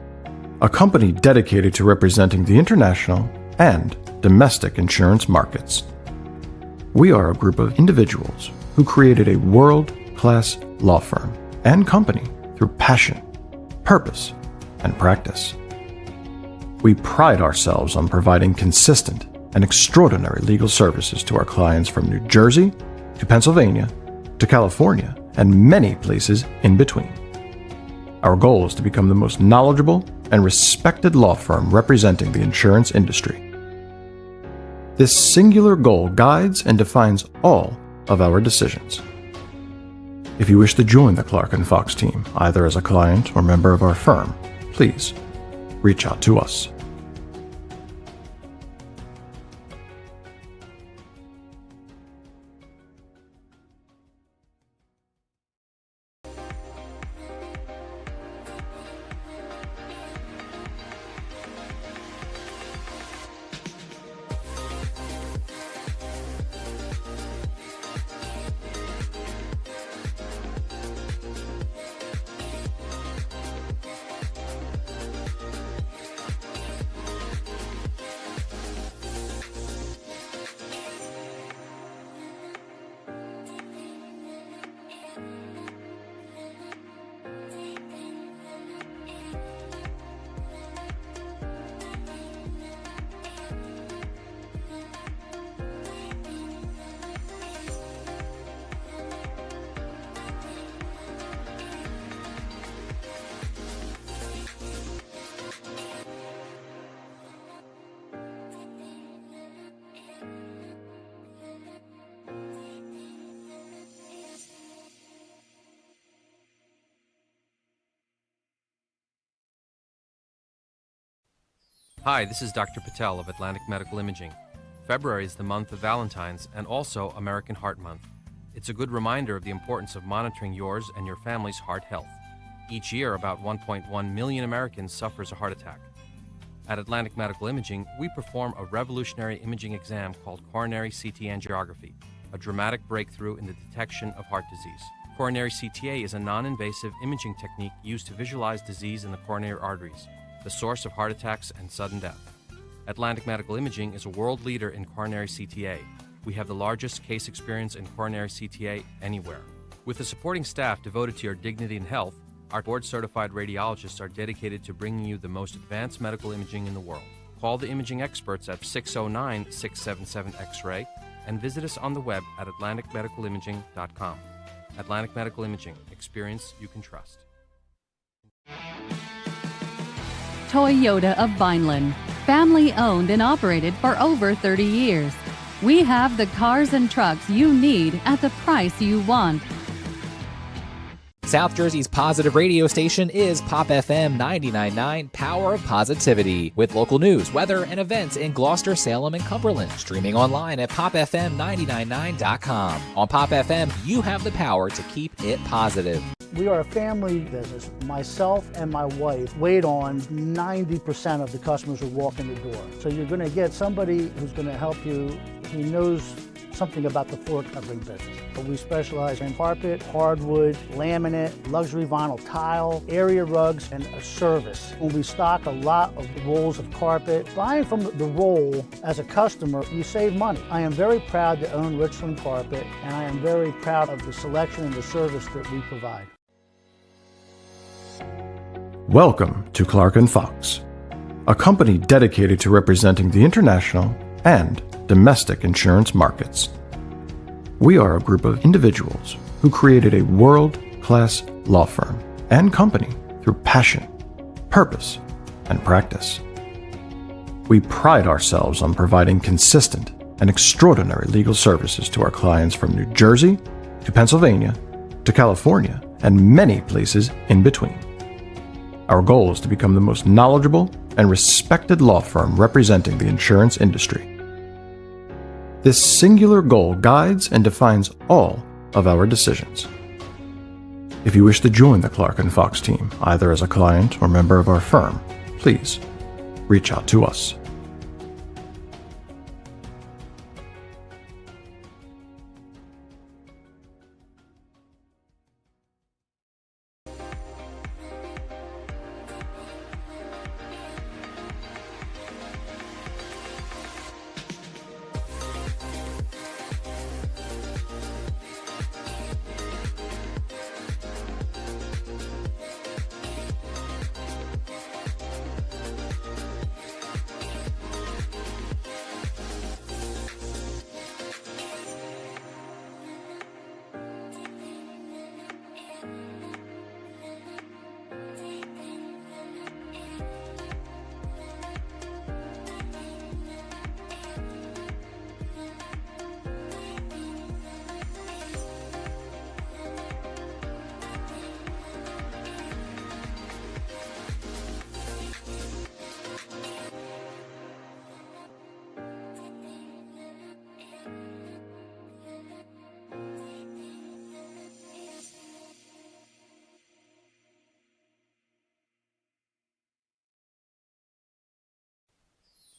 a company dedicated to representing the international and domestic insurance markets. We are a group of individuals who created a world-class law firm and company through passion, purpose, and practice. We pride ourselves on providing consistent and extraordinary legal services to our clients from New Jersey to Pennsylvania to California and many places in between. Our goal is to become the most knowledgeable and respected law firm representing the insurance industry. This singular goal guides and defines all of our decisions. If you wish to join the Clark & Fox team, either as a client or member of our firm, please reach out to us. Hi, this is Dr. Patel of Atlantic Medical Imaging. February is the month of Valentine's and also American Heart Month. It's a good reminder of the importance of monitoring yours and your family's heart health. Each year, about 1.1 million Americans suffers a heart attack. At Atlantic Medical Imaging, we perform a revolutionary imaging exam called coronary CT angiography, a dramatic breakthrough in the detection of heart disease. Coronary CTA is a non-invasive imaging technique used to visualize disease in the coronary arteries, the source of heart attacks and sudden death. Atlantic Medical Imaging is a world leader in coronary CTA. We have the largest case experience in coronary CTA anywhere. With a supporting staff devoted to your dignity and health, our board-certified radiologists are dedicated to bringing you the most advanced medical imaging in the world. Call the imaging experts at 609-677-X-ray and visit us on the web at atlanticmedicalimaging.com. Atlantic Medical Imaging. Experience you can trust. Toyota of Vineland, family owned and operated for over 30 years. We have the cars and trucks you need at the price you want. South Jersey's positive radio station is Pop FM 99.9, Power of Positivity, with local news, weather, and events in Gloucester, Salem, and Cumberland. Streaming online at popfm999.com. On Pop FM, you have the power to keep it positive. We are a family business. Myself and my wife wait on 90% of the customers who walk in the door. So you're going to get somebody who's going to help you who knows something about the floor covering business. But we specialize in carpet, hardwood, laminate, luxury vinyl tile, area rugs, and a service. When we stock a lot of rolls of carpet, buying from the roll as a customer, you save money. I am very proud to own Richland Carpet, and I am very proud of the selection and the service that we provide. Welcome to Clark & Fox, a company dedicated to representing the international and domestic insurance markets. We are a group of individuals who created a world-class law firm and company through passion, purpose, and practice. We pride ourselves on providing consistent and extraordinary legal services to our clients from New Jersey to Pennsylvania to California and many places in between. Our goal is to become the most knowledgeable and respected law firm representing the insurance industry. This singular goal guides and defines all of our decisions. If you wish to join the Clark & Fox team, either as a client or member of our firm, please reach out to us.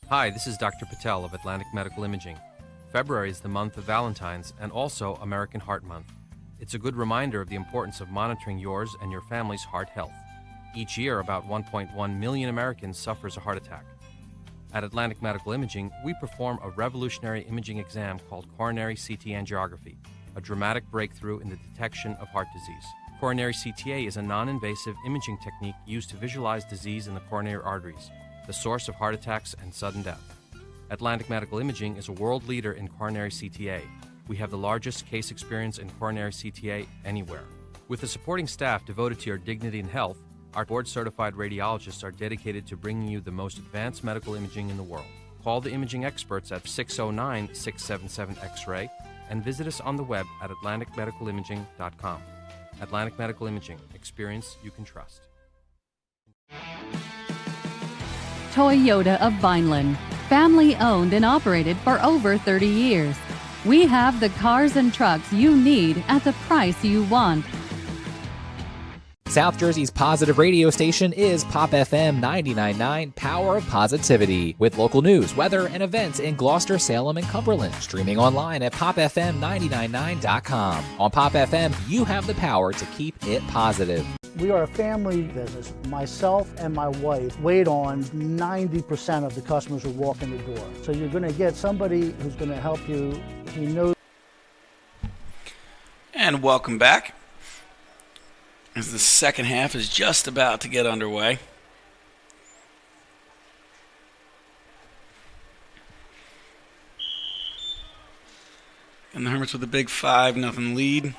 Hi, this is Dr. Patel of Atlantic Medical Imaging. February is the month of Valentine's and also American Heart Month. It's a good reminder of the importance of monitoring yours and your family's heart health. Each year, about 1.1 million Americans suffers a heart attack. At Atlantic Medical Imaging, we perform a revolutionary imaging exam called coronary CT angiography, a dramatic breakthrough in the detection of heart disease. Coronary CTA is a non-invasive imaging technique used to visualize disease in the coronary arteries, the source of heart attacks and sudden death. Atlantic Medical Imaging is a world leader in coronary CTA. We have the largest case experience in coronary CTA anywhere. With a supporting staff devoted to your dignity and health, our board-certified radiologists are dedicated to bringing you the most advanced medical imaging in the world. Call the imaging experts at 609-677-X-ray and visit us on the web at atlanticmedicalimaging.com. Atlantic Medical Imaging. Experience you can trust. Toyota of Vineland, family owned and operated for over 30 years. We have the cars and trucks you need at the price you want. South Jersey's positive radio station is Pop FM 99.9, Power of Positivity, with local news, weather, and events in Gloucester, Salem, and Cumberland. Streaming online at popfm999.com. On Pop FM, you have the power to keep it positive. We are a family business. Myself and my wife wait on 90% of the customers who walk in the door. So you're going to get somebody who's going to help you who knows. And welcome back, as the second half is just about to get underway. And the Hermits with a big 5-0 lead.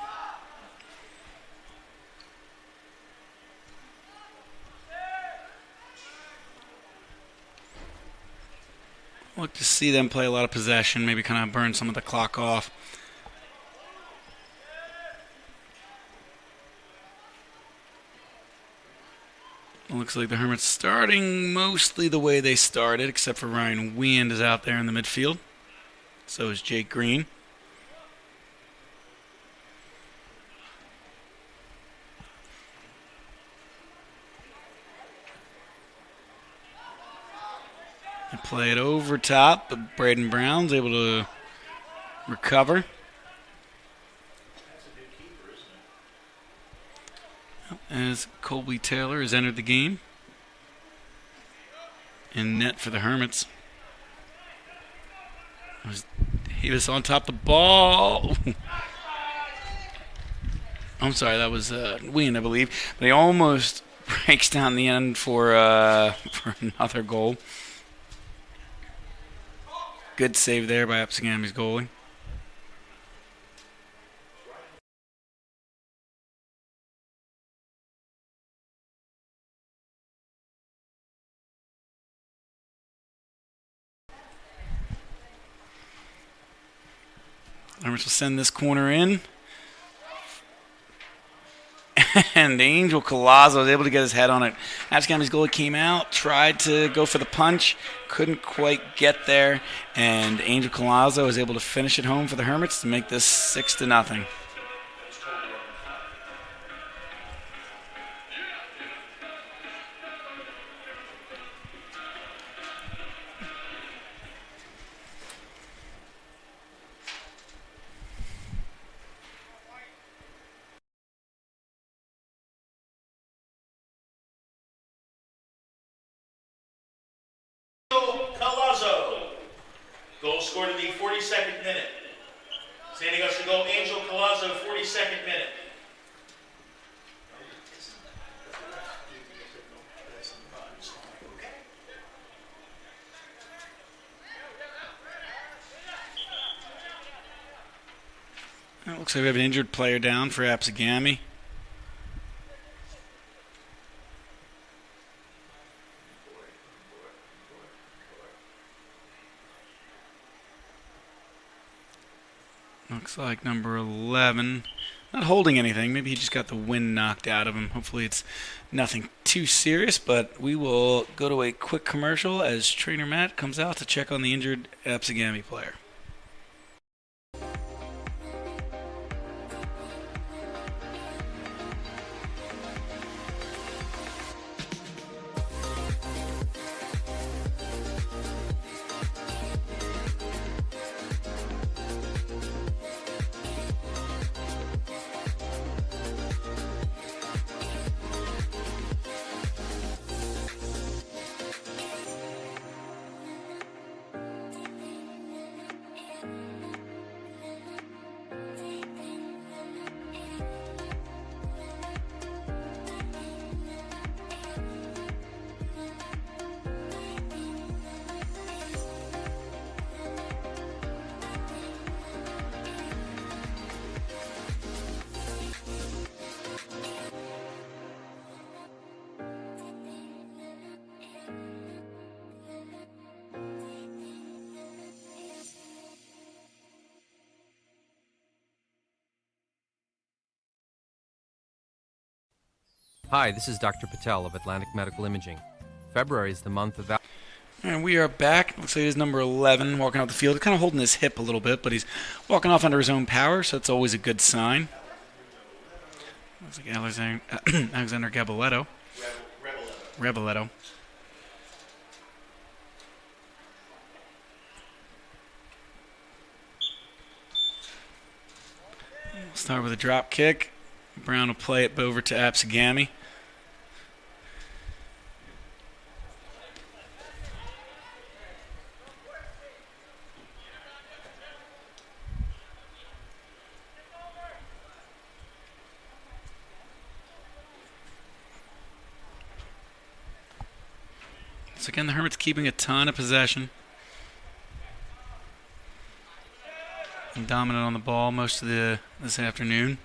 look to see them play a lot of possession, maybe kind of burn some of the clock off. It looks like the Hermits starting mostly the way they started, except for Ryan Weand is out there in the midfield. So is Jake Green. They play it over top, but Braden Brown's able to recover. As Colby Taylor has entered the game. In net for the Hermits. Davis on top of the ball. I'm sorry, that was Wien, I believe. But he almost breaks down the end for another goal. Good save there by Absegami's goalie. Hermits will send this corner in. And Angel Collazo was able to get his head on it. Absegami's goalie came out, tried to go for the punch, couldn't quite get there, and Angel Collazo was able to finish it home for the Hermits to make this 6-0. Collazo. Goal scored in the 42nd minute. Standing us to go, Angel Collazo, 42nd minute. It looks like we have an injured player down for Absegami. Looks like number 11, not holding anything. Maybe he just got the wind knocked out of him. Hopefully it's nothing too serious, but we will go to a quick commercial as Trainer Matt comes out to check on the injured Absegami player. Hi, this is Dr. Patel of Atlantic Medical Imaging. February is the month of... And we are back. Looks like he's number 11 walking out the field. Kind of holding his hip a little bit, but he's walking off under his own power, so that's always a good sign. Looks like Alexander Gaboletto. Reboletto. We'll start with a drop kick. Brown will play it over to Absegami. So again, the Hermits keeping a ton of possession. And dominant on the ball most of this afternoon.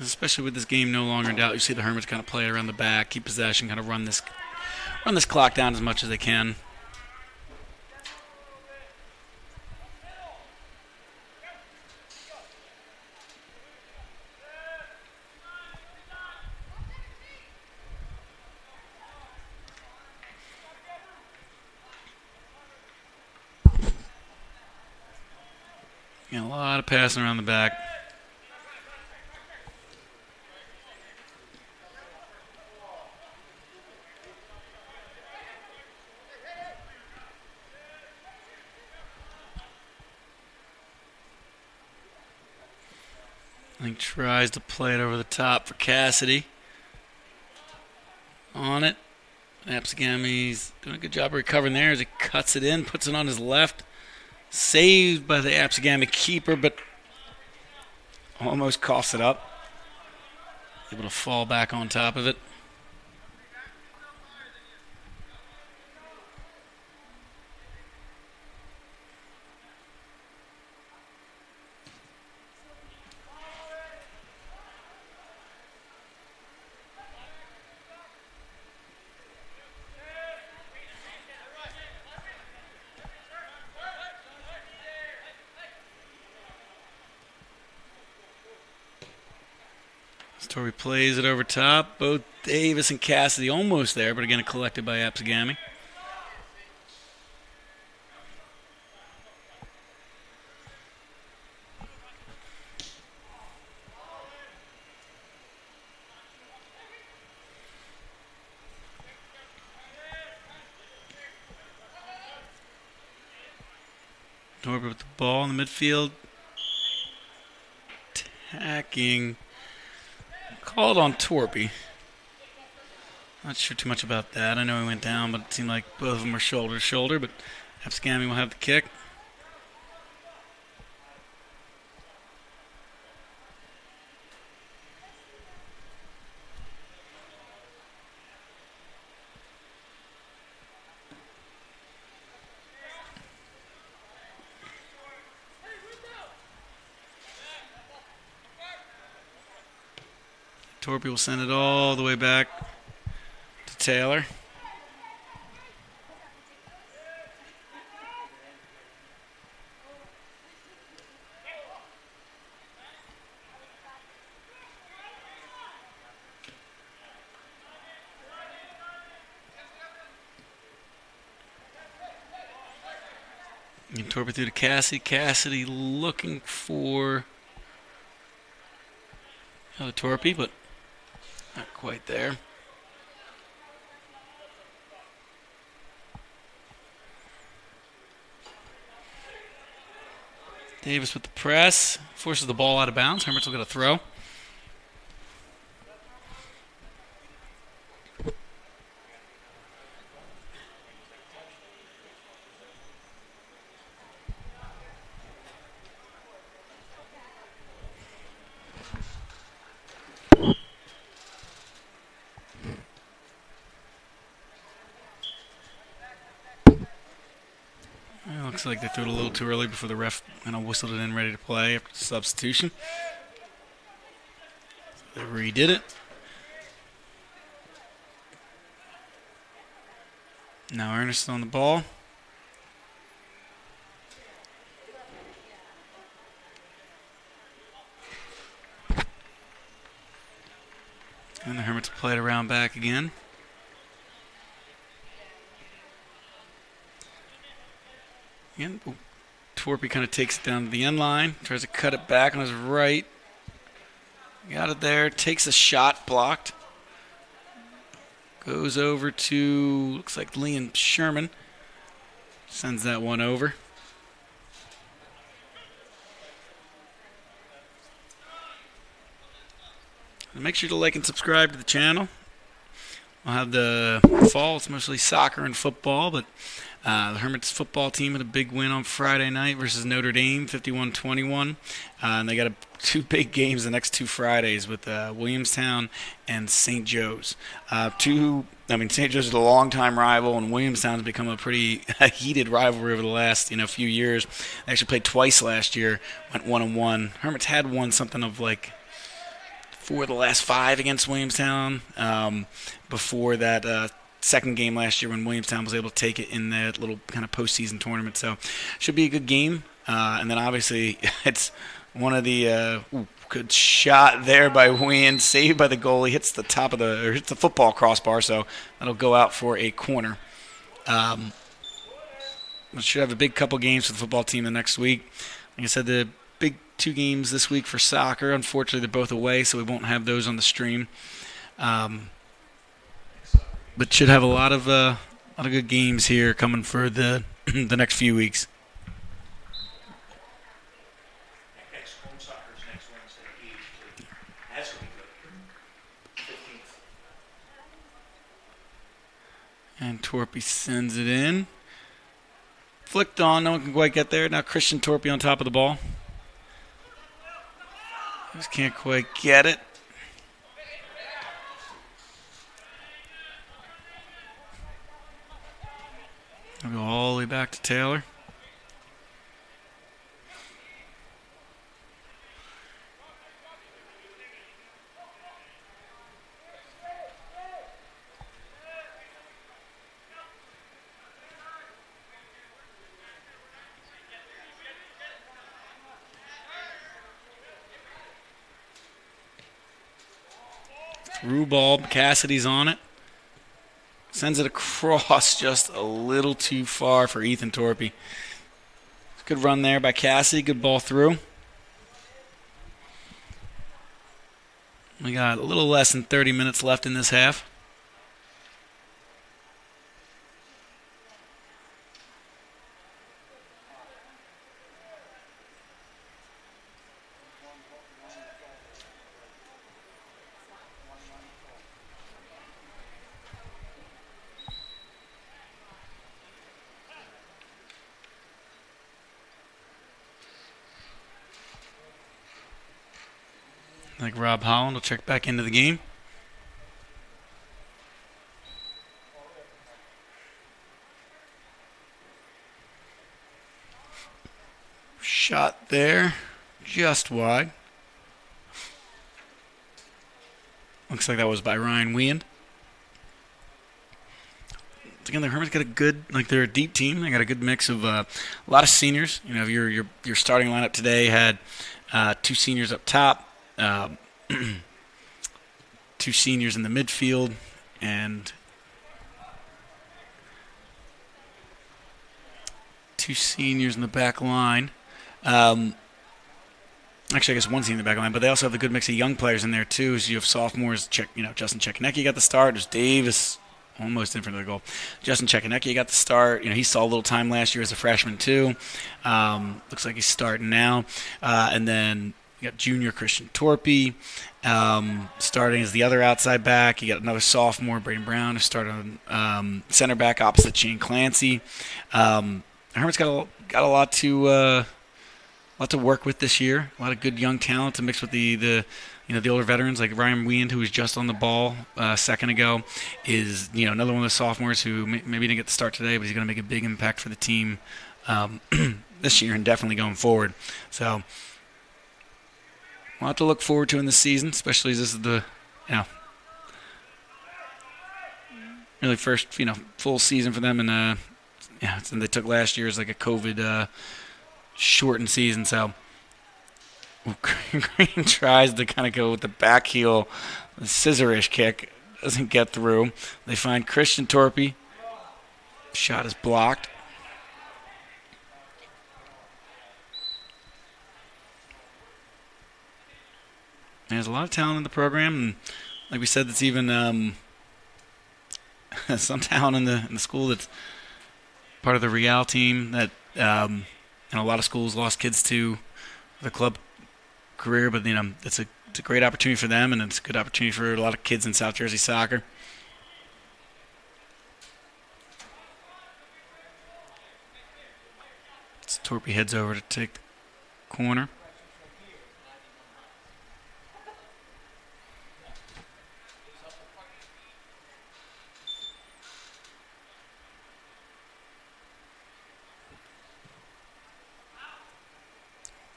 especially with this game no longer in doubt. You see the Hermits kind of play it around the back, keep possession, kind of run this clock down as much as they can. A lot of passing around the back. I think tries to play it over the top for Cassidy. On it. Absegami's doing a good job of recovering there as he cuts it in, puts it on his left. Saved by the Absegami keeper, but almost coughs it up. Able to fall back on top of it. Torrey plays it over top. Both Davis and Cassidy almost there, but again collected by Absegami. Torrey with the ball in the midfield. Attacking. Called on Torpy. Not sure too much about that. I know he went down, but it seemed like both of them were shoulder to shoulder. But Absegami will have the kick. Torpy will send it all the way back to Taylor. And Torpy through to Cassidy. Cassidy looking for another Torpy, but not quite there. Davis with the press. Forces the ball out of bounds. Hermits will get a throw. Looks like they threw it a little too early before the ref kind of whistled it in ready to play after the substitution. They redid it. Now Ernest on the ball. And the Hermits play it around back again. Again, Torpy kind of takes it down to the end line, tries to cut it back on his right. Got it there, takes a shot, blocked. Goes over to, looks like Liam Sherman. Sends that one over. And make sure to like and subscribe to the channel. We'll have the fall. It's mostly soccer and football, but the Hermits football team had a big win on Friday night versus Notre Dame, 51-21. And they got two big games the next two Fridays with Williamstown and St. Joe's. St. Joe's is a longtime rival, and Williamstown has become a pretty heated rivalry over the last few years. They actually played twice last year, went 1-1. Hermits had won something of like 4 of the last 5 against Williamstown. Before that second game last year when Williamstown was able to take it in that little kind of postseason tournament. So should be a good game. And then obviously it's one of the good shot there by Wynn, saved by the goalie, hits the football crossbar, so that'll go out for a corner. We should have a big couple games for the football team the next week. Like I said, the big 2 games this week for soccer. Unfortunately, they're both away, so we won't have those on the stream. But should have a lot of good games here coming for the the next few weeks. Home soccer is next Wednesday, 8 That's going to be good. 15th. And Torpy sends it in. Flicked on. No one can quite get there. Now Christian Torpy on top of the ball. Just can't quite get it. We'll go all the way back to Taylor. Through ball, Cassidy's on it. Sends it across just a little too far for Ethan Torpy. Good run there by Cassidy. Good ball through. We got a little less than 30 minutes left in this half. Like Rob Holland will check back into the game. Shot there, just wide. Looks like that was by Ryan Weand. Again, the Hermits got a good, they're a deep team. They got a good mix of a lot of seniors. You know, your starting lineup today had 2 seniors up top. 2 seniors in the midfield and 2 seniors in the back line. Actually, I guess 1 senior in the back line, but they also have a good mix of young players in there too. So you have sophomores, Justin Chekonecki got the start. There's Davis almost in front of the goal. Justin Chekonecki got the start. You know, he saw a little time last year as a freshman too. Looks like he's starting now. And then you got junior Christian Torpy starting as the other outside back. You got another sophomore, Braden Brown, who started on center back opposite Shane Clancy. The Hermits got a lot to work with this year. A lot of good young talent to mix with the older veterans like Ryan Weand, who was just on the ball a second ago, is another one of the sophomores who maybe didn't get the start today, but he's going to make a big impact for the team this year and definitely going forward. So. A lot to look forward to in this season, especially as this is the, really first, full season for them. And, and they took last year as like a COVID shortened season. So Green tries to kind of go with the back heel, the scissor-ish kick. Doesn't get through. They find Christian Torpy. Shot is blocked. There's a lot of talent in the program, and like we said, that's even some talent in the school that's part of the Real team that and a lot of schools lost kids to the club career, but it's a great opportunity for them, and it's a good opportunity for a lot of kids in South Jersey soccer. So Torpy heads over to take the corner.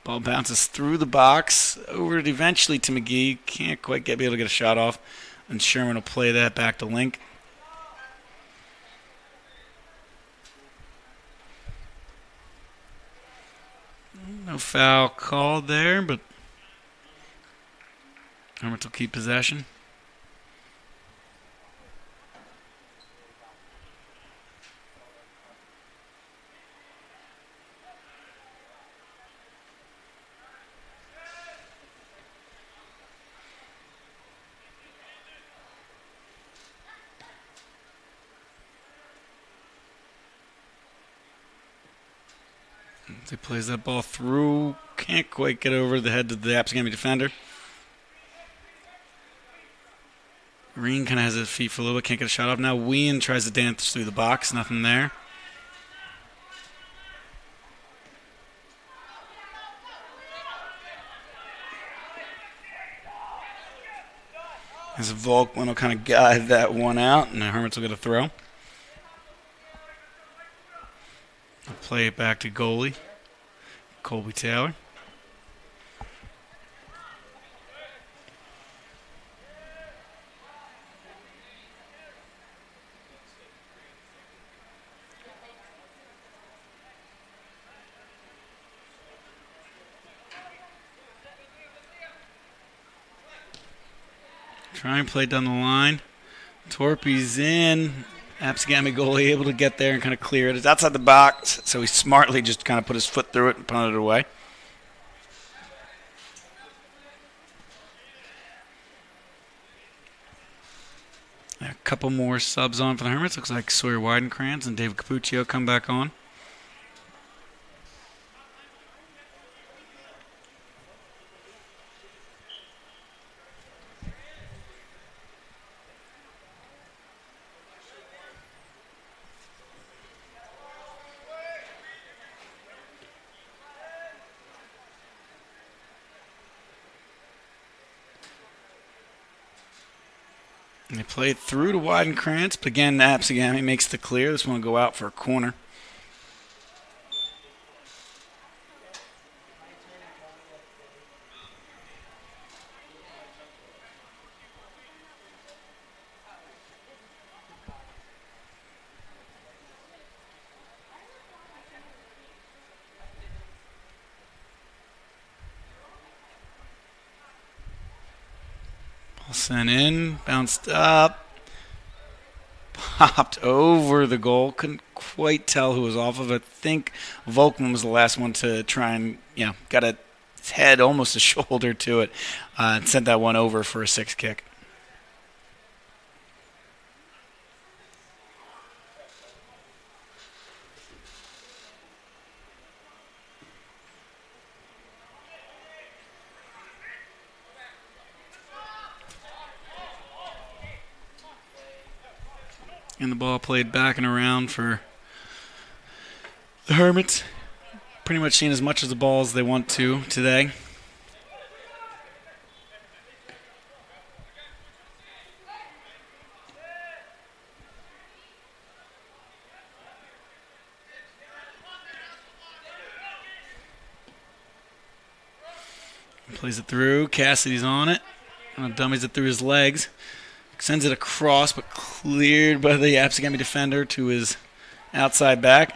Ball bounces through the box, over it eventually to McGee. Can't quite be able to get a shot off. And Sherman will play that back to Link. No foul called there, but Hermits will keep possession. He plays that ball through. Can't quite get over the head of the Absegami defender. Green kind of has his feet for a little bit. Can't get a shot off. Now Wien tries to dance through the box. Nothing there. As Volkman will kind of guide that one out, and the Hermits will get a throw. They'll play it back to goalie Colby Taylor. Try and play down the line. Torpy's in. Absegami goalie able to get there and kind of clear it. It's outside the box, so he smartly just kind of put his foot through it and punted it away. A couple more subs on for the Hermits. Looks like Sawyer Weidenkrantz and David Capuccio come back on. And they play it through to Weidenkrantz, but again, Absegami makes the clear. This one will go out for a corner. Sent in, bounced up, popped over the goal. Couldn't quite tell who was off of it. I think Volkman was the last one to try and, got his head, almost a shoulder to it, and sent that one over for a 6 kick. And the ball played back and around for the Hermits. Pretty much seen as much of the ball as they want to today. Plays it through. Cassidy's on it. Dummies it through his legs. Sends it across, but cleared by the Absegami defender to his outside back.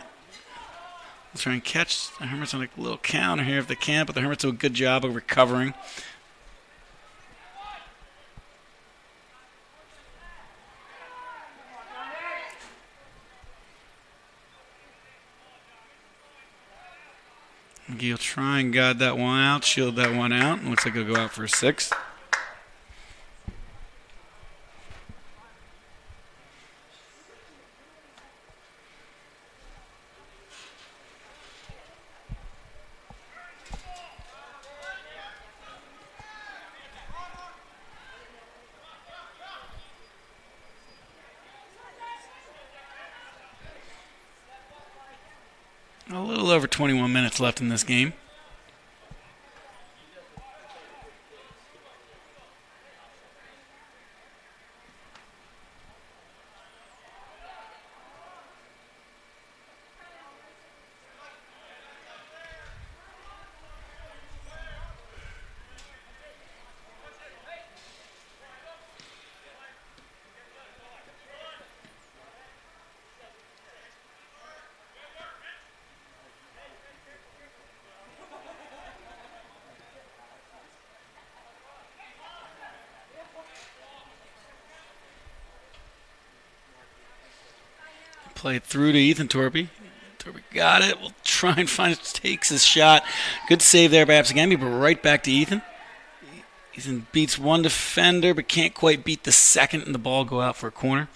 Let's try and catch the Hermits on a little counter here if they can, but the Hermits do a good job of recovering. McGee will try and guide that one out, shield that one out. Looks like it'll go out for a 6. A little over 21 minutes left in this game. Play it through to Ethan Torpy. Torpy got it. We'll try and find it. Takes his shot. Good save there by Absegami, but right back to Ethan. Ethan beats one defender, but can't quite beat the second, and the ball go out for a corner.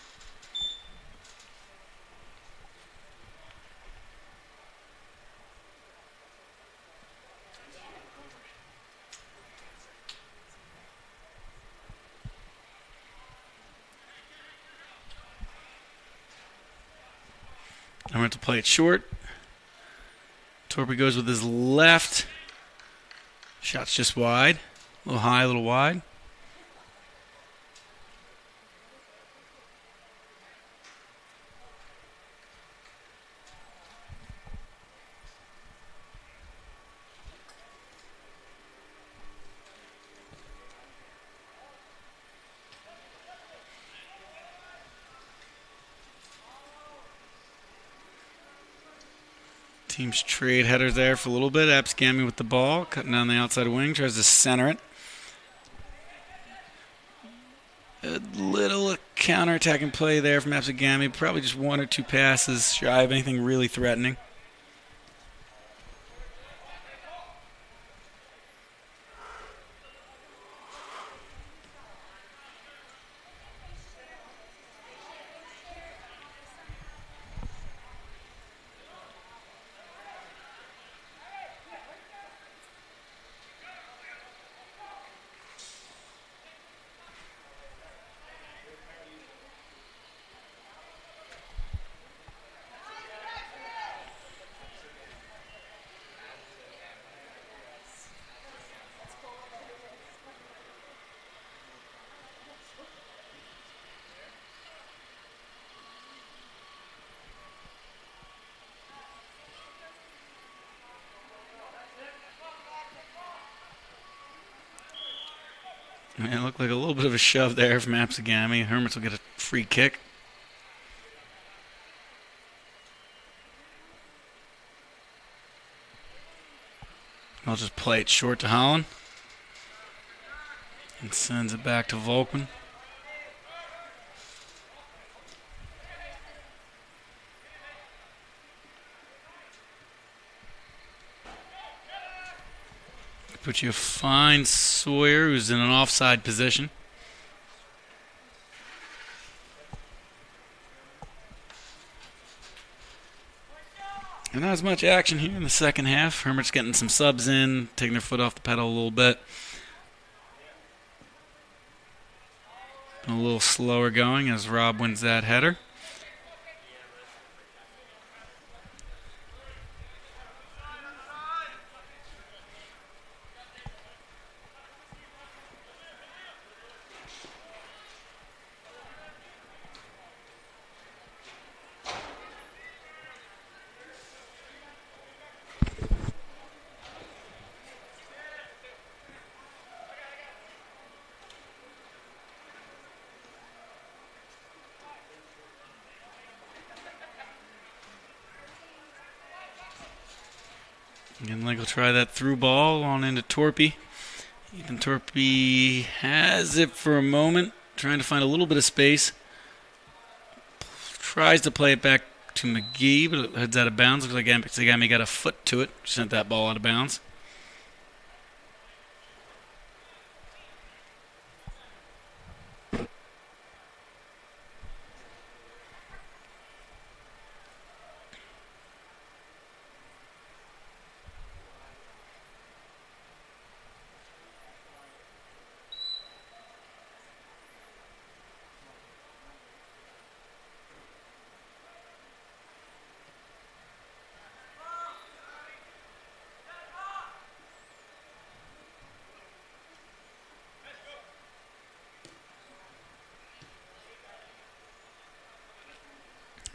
I'm going to play it short. Torpy goes with his left. Shot's just wide. A little high, a little wide. Teams trade headers there for a little bit. Absegami with the ball, cutting down the outside wing, tries to center it. A little counter-attacking play there from Absegami. Probably just one or two passes shy of anything really threatening. It looked like a little bit of a shove there from Absegami. Hermits will get a free kick. I'll just play it short to Holland. And sends it back to Volkman. Put you find Sawyer, who's in an offside position. And not as much action here in the second half. Hermit's getting some subs in, taking their foot off the pedal a little bit. A little slower going as Rob wins that header. Again, Link will try that through ball on into Torpy. Ethan Torpy has it for a moment, trying to find a little bit of space. Tries to play it back to McGee, but it heads out of bounds. Looks like Absegami got a foot to it, sent that ball out of bounds.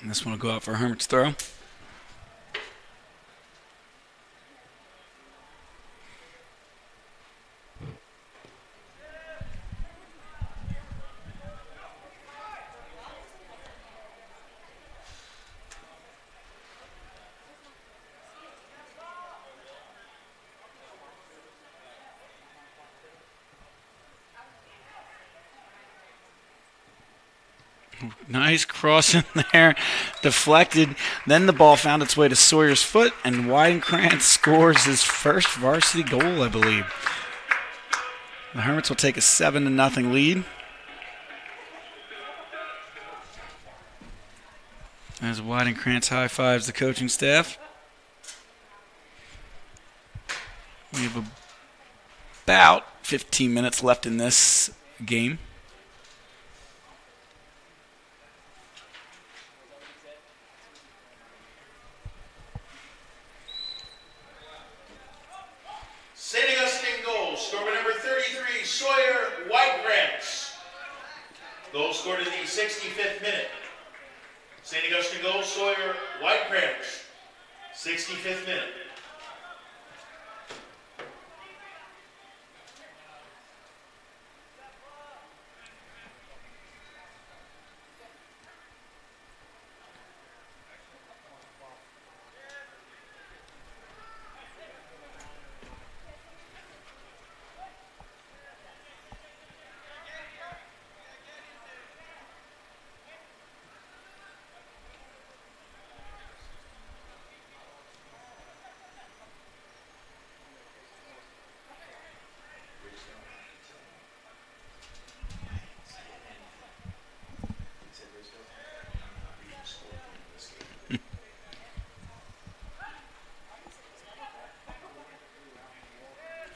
And this one will go out for a Hermit's throw. Nice cross in there, deflected. Then the ball found its way to Sawyer's foot, and Weidenkrantz scores his first varsity goal, I believe. The Hermits will take a 7-0 lead. As Weidenkrantz high-fives the coaching staff. We have about 15 minutes left in this game. St. Augustine goal, scored by number 33, Sawyer Whitegrants. Goal scored in the 65th minute. St. Augustine goal, Sawyer Whitegrants, 65th minute.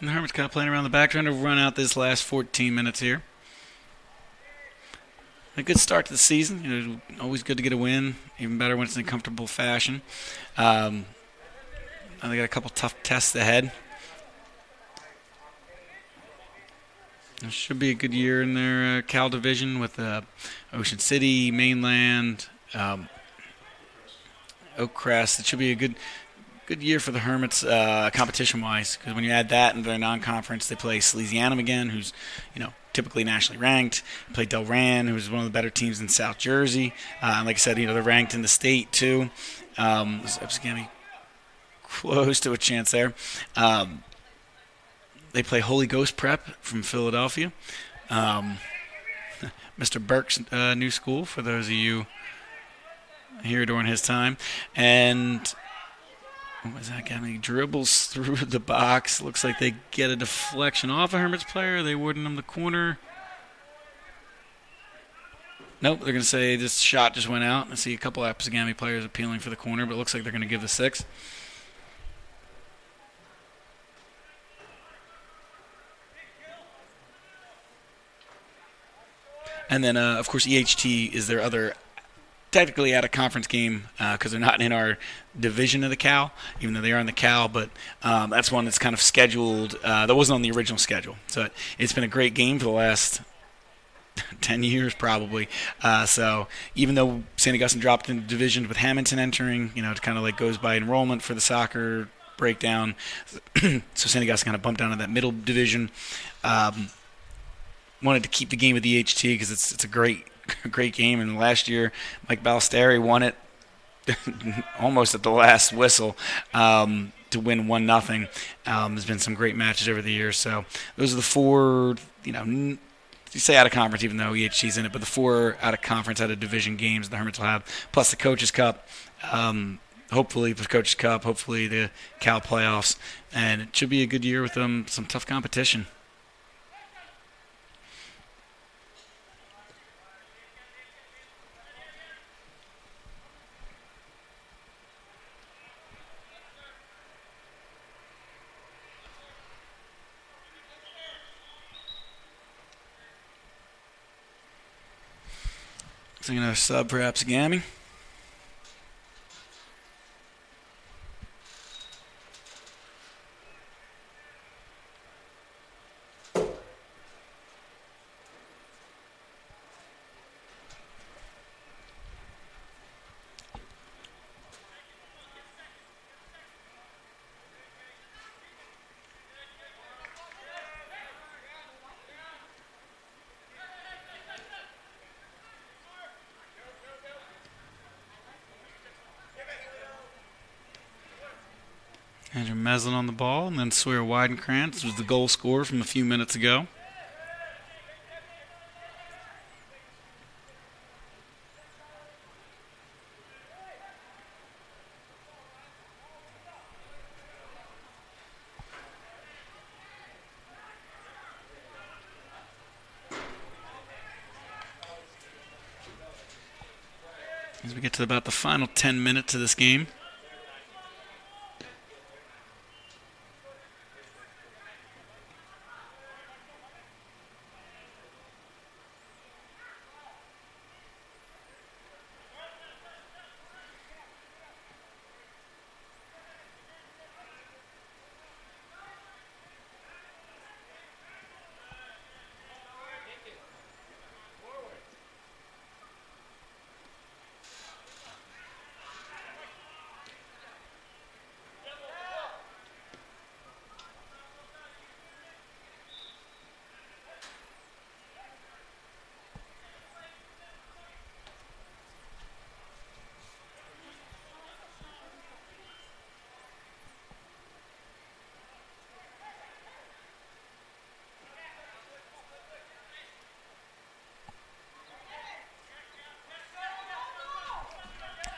And the Hermits kind of playing around the back, trying to run out this last 14 minutes here. A good start to the season. You know, always good to get a win. Even better when it's in a comfortable fashion. They got a couple tough tests ahead. It should be a good year in their Cal division with Ocean City, Mainland, Oakcrest. It should be a good year for the Hermits competition-wise, because when you add that into their non-conference, they play Salesianum again, who's typically nationally ranked. They play Delran, who's one of the better teams in South Jersey. And like I said, they're ranked in the state too. Absegami close to a chance there. They play Holy Ghost Prep from Philadelphia. Mr. Burke's new school, for those of you here during his time. And what was that? He dribbles through the box. Looks like they get a deflection off a Hermits player. They wouldn't in the corner. Nope, they're going to say this shot just went out. I see a couple of Absegami players appealing for the corner, but it looks like they're going to give the 6. And then, of course, EHT is their other technically out of conference game because they're not in our division of the Cal, even though they are in the Cal, but that's one that's kind of scheduled. That wasn't on the original schedule. So it's been a great game for the last 10 years probably. So even though St. Augustine dropped into division with Hamilton entering, it kind of like goes by enrollment for the soccer breakdown. So St. Augustine kind of bumped down to that middle division. Wanted to keep the game with the EHT because it's a great game. And last year, Mike Ballesteri won it almost at the last whistle to win 1-0. There's been some great matches over the years. So those are the 4, you say out of conference, even though EHT's in it, but the 4 out of conference, out of division games the Hermits will have, plus the Coaches Cup. Hopefully the Coaches Cup, hopefully the Cal playoffs. And it should be a good year with some tough competition. So another sub for Absegami. Andrew Meslin on the ball, and then Sawyer Weidenkrantz was the goal scorer from a few minutes ago. As we get to about the final 10 minutes of this game.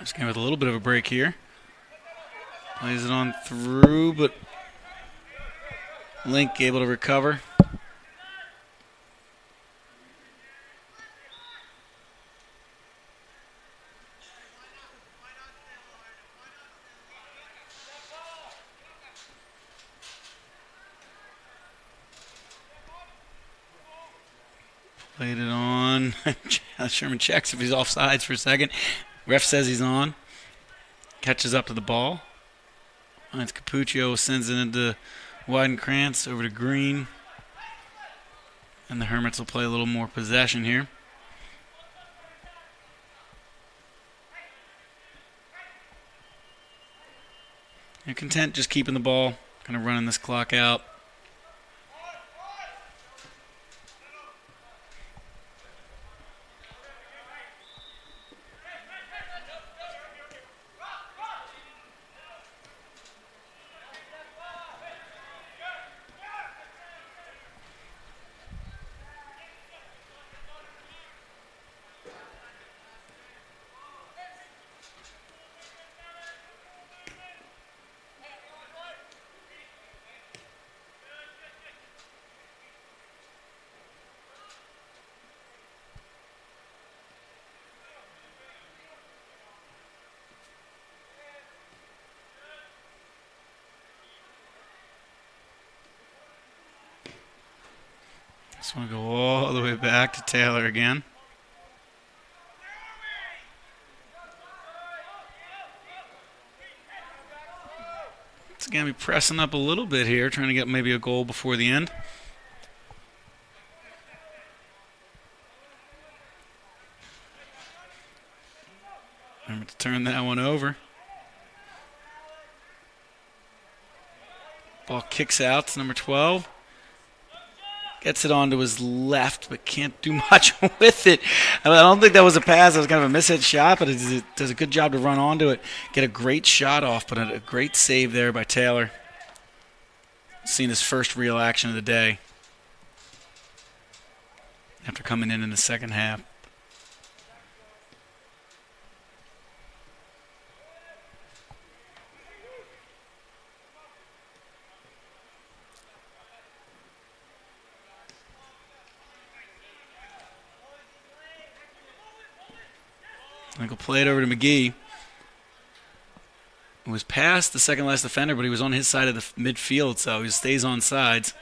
This game with a little bit of a break here. Plays it on through, but Link able to recover. Played it on. Sherman checks if he's offsides for a second. Ref says he's on. Catches up to the ball. Finds Capuccio, sends it into Weidenkrantz over to Green. And the Hermits will play a little more possession here. They're content just keeping the ball, kind of running this clock out. Just want to go all the way back to Taylor again. It's going to be pressing up a little bit here, trying to get maybe a goal before the end. Remember to turn that one over. Ball kicks out to number 12. Gets it onto his left, but can't do much with it. I don't think that was a pass. That was kind of a mishit shot, but it does a good job to run onto it. Get a great shot off, but a great save there by Taylor. Seen his first real action of the day after coming in the second half. He'll play it over to McGee. It was past the second last defender, but he was on his side of the midfield, so he stays on sides.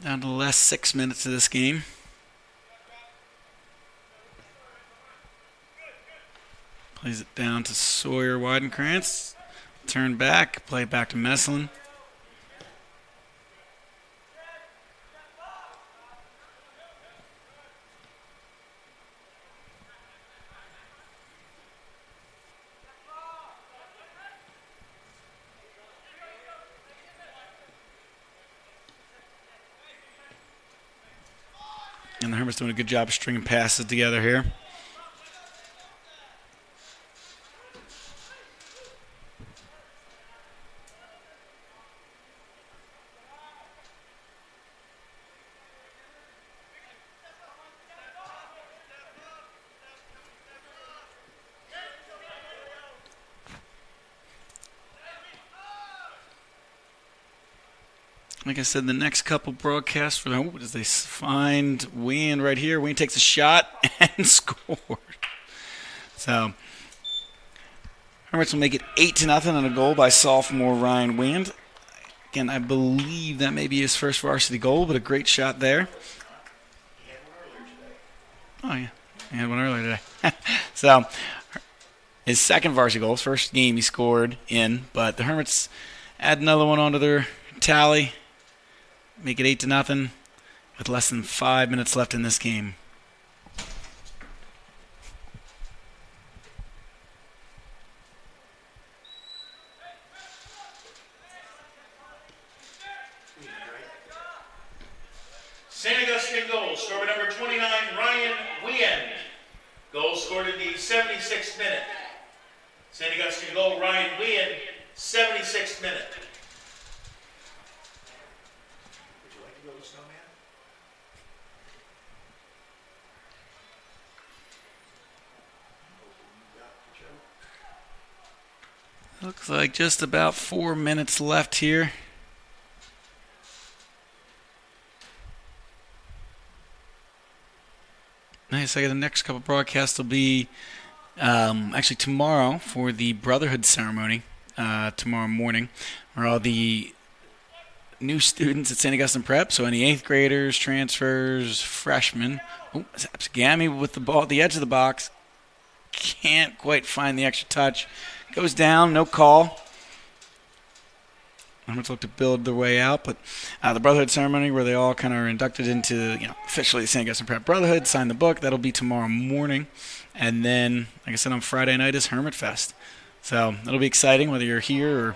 Down to the last 6 minutes of this game. Plays it down to Sawyer Weidenkrantz. Turn back, play it back to Messlin. And the Hermits doing a good job of stringing passes together here. Like I said, the next couple broadcasts for them, as they find Wayne right here. Wayne takes a shot and scored. So, Hermits will make it 8-0 on a goal by sophomore Ryan Wayne. Again, I believe that may be his first varsity goal, but a great shot there. Oh, yeah. He had one earlier today. So, his second varsity goal, first game he scored in, but the Hermits add another one onto their tally. Make it 8-0 with less than 5 minutes left in this game. St. Augustine goal, scored by number 29, Ryan Wien. Goal scored in the 76th minute. St. Augustine goal, Ryan Wien, 76th minute. Looks like just about 4 minutes left here. Nice. I got the next couple broadcasts will be actually tomorrow for the Brotherhood ceremony. Tomorrow morning, where all the new students at St. Augustine Prep, so any 8th graders, transfers, freshmen. Oh, Absegami with the ball at the edge of the box. Can't quite find the extra touch. Goes down, no call. Hermits look to build their way out, but the Brotherhood ceremony where they all kind of are inducted into, officially the St. Augustine Prep Brotherhood, sign the book. That'll be tomorrow morning. And then, like I said, on Friday night is Hermit Fest. So it'll be exciting whether you're here or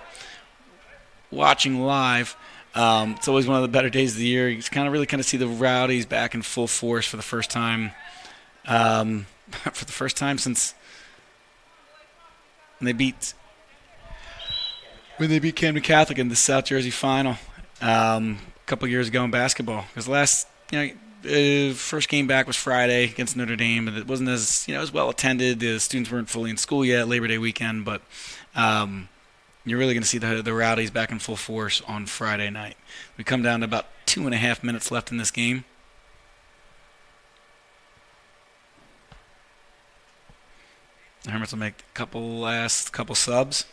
watching live. It's always one of the better days of the year. You really see the Rowdies back in full force for the first time. For the first time since when they beat Camden Catholic in the South Jersey final a couple years ago in basketball. Because first game back was Friday against Notre Dame, and it wasn't as well attended. The students weren't fully in school yet, Labor Day weekend, but you're really going to see the Rowdies back in full force on Friday night. We come down to about 2.5 minutes left in this game. The Hermits will make a last couple subs.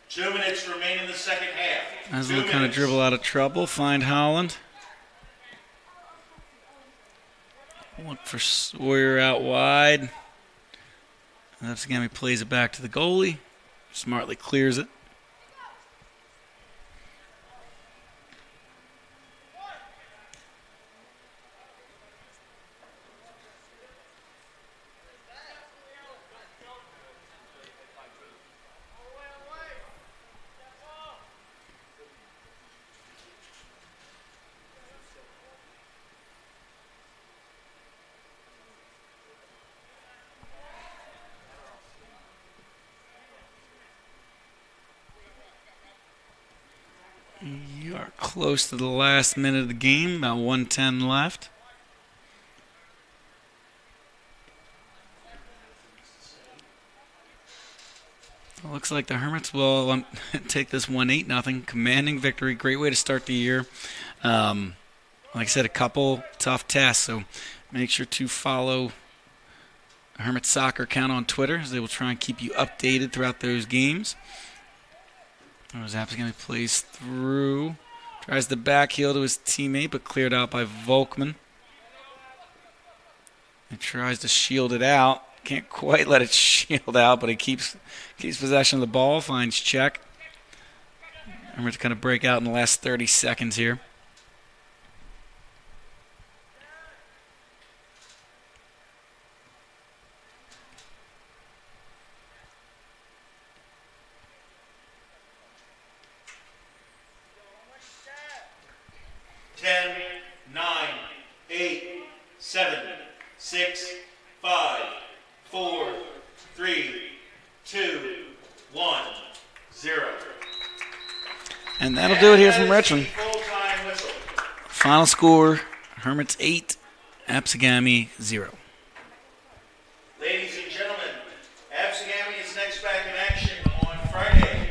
Two minutes remain in the second half. As they'll kind of dribble out of trouble, find Holland. Look for Sawyer out wide. Absegami plays it back to the goalie. Smartly clears it. You are close to the last minute of the game, about 1:10 left. It looks like the Hermits will take this 1-8-0, commanding victory. Great way to start the year. Like I said, a couple tough tests, so make sure to follow Hermit Soccer account on Twitter, as they will try and keep you updated throughout those games. Absegami plays through. Tries the back heel to his teammate, but cleared out by Volkman. He tries to shield it out. Can't quite let it shield out, but he keeps possession of the ball, finds check. Remember to kind of break out in the last 30 seconds here. Ten, 9, 8, 7, 6, 5, 4, 3, 2, 1, 0. And that'll do it here from Richmond. Full-time whistle. Final score, Hermits 8, Absegami 0.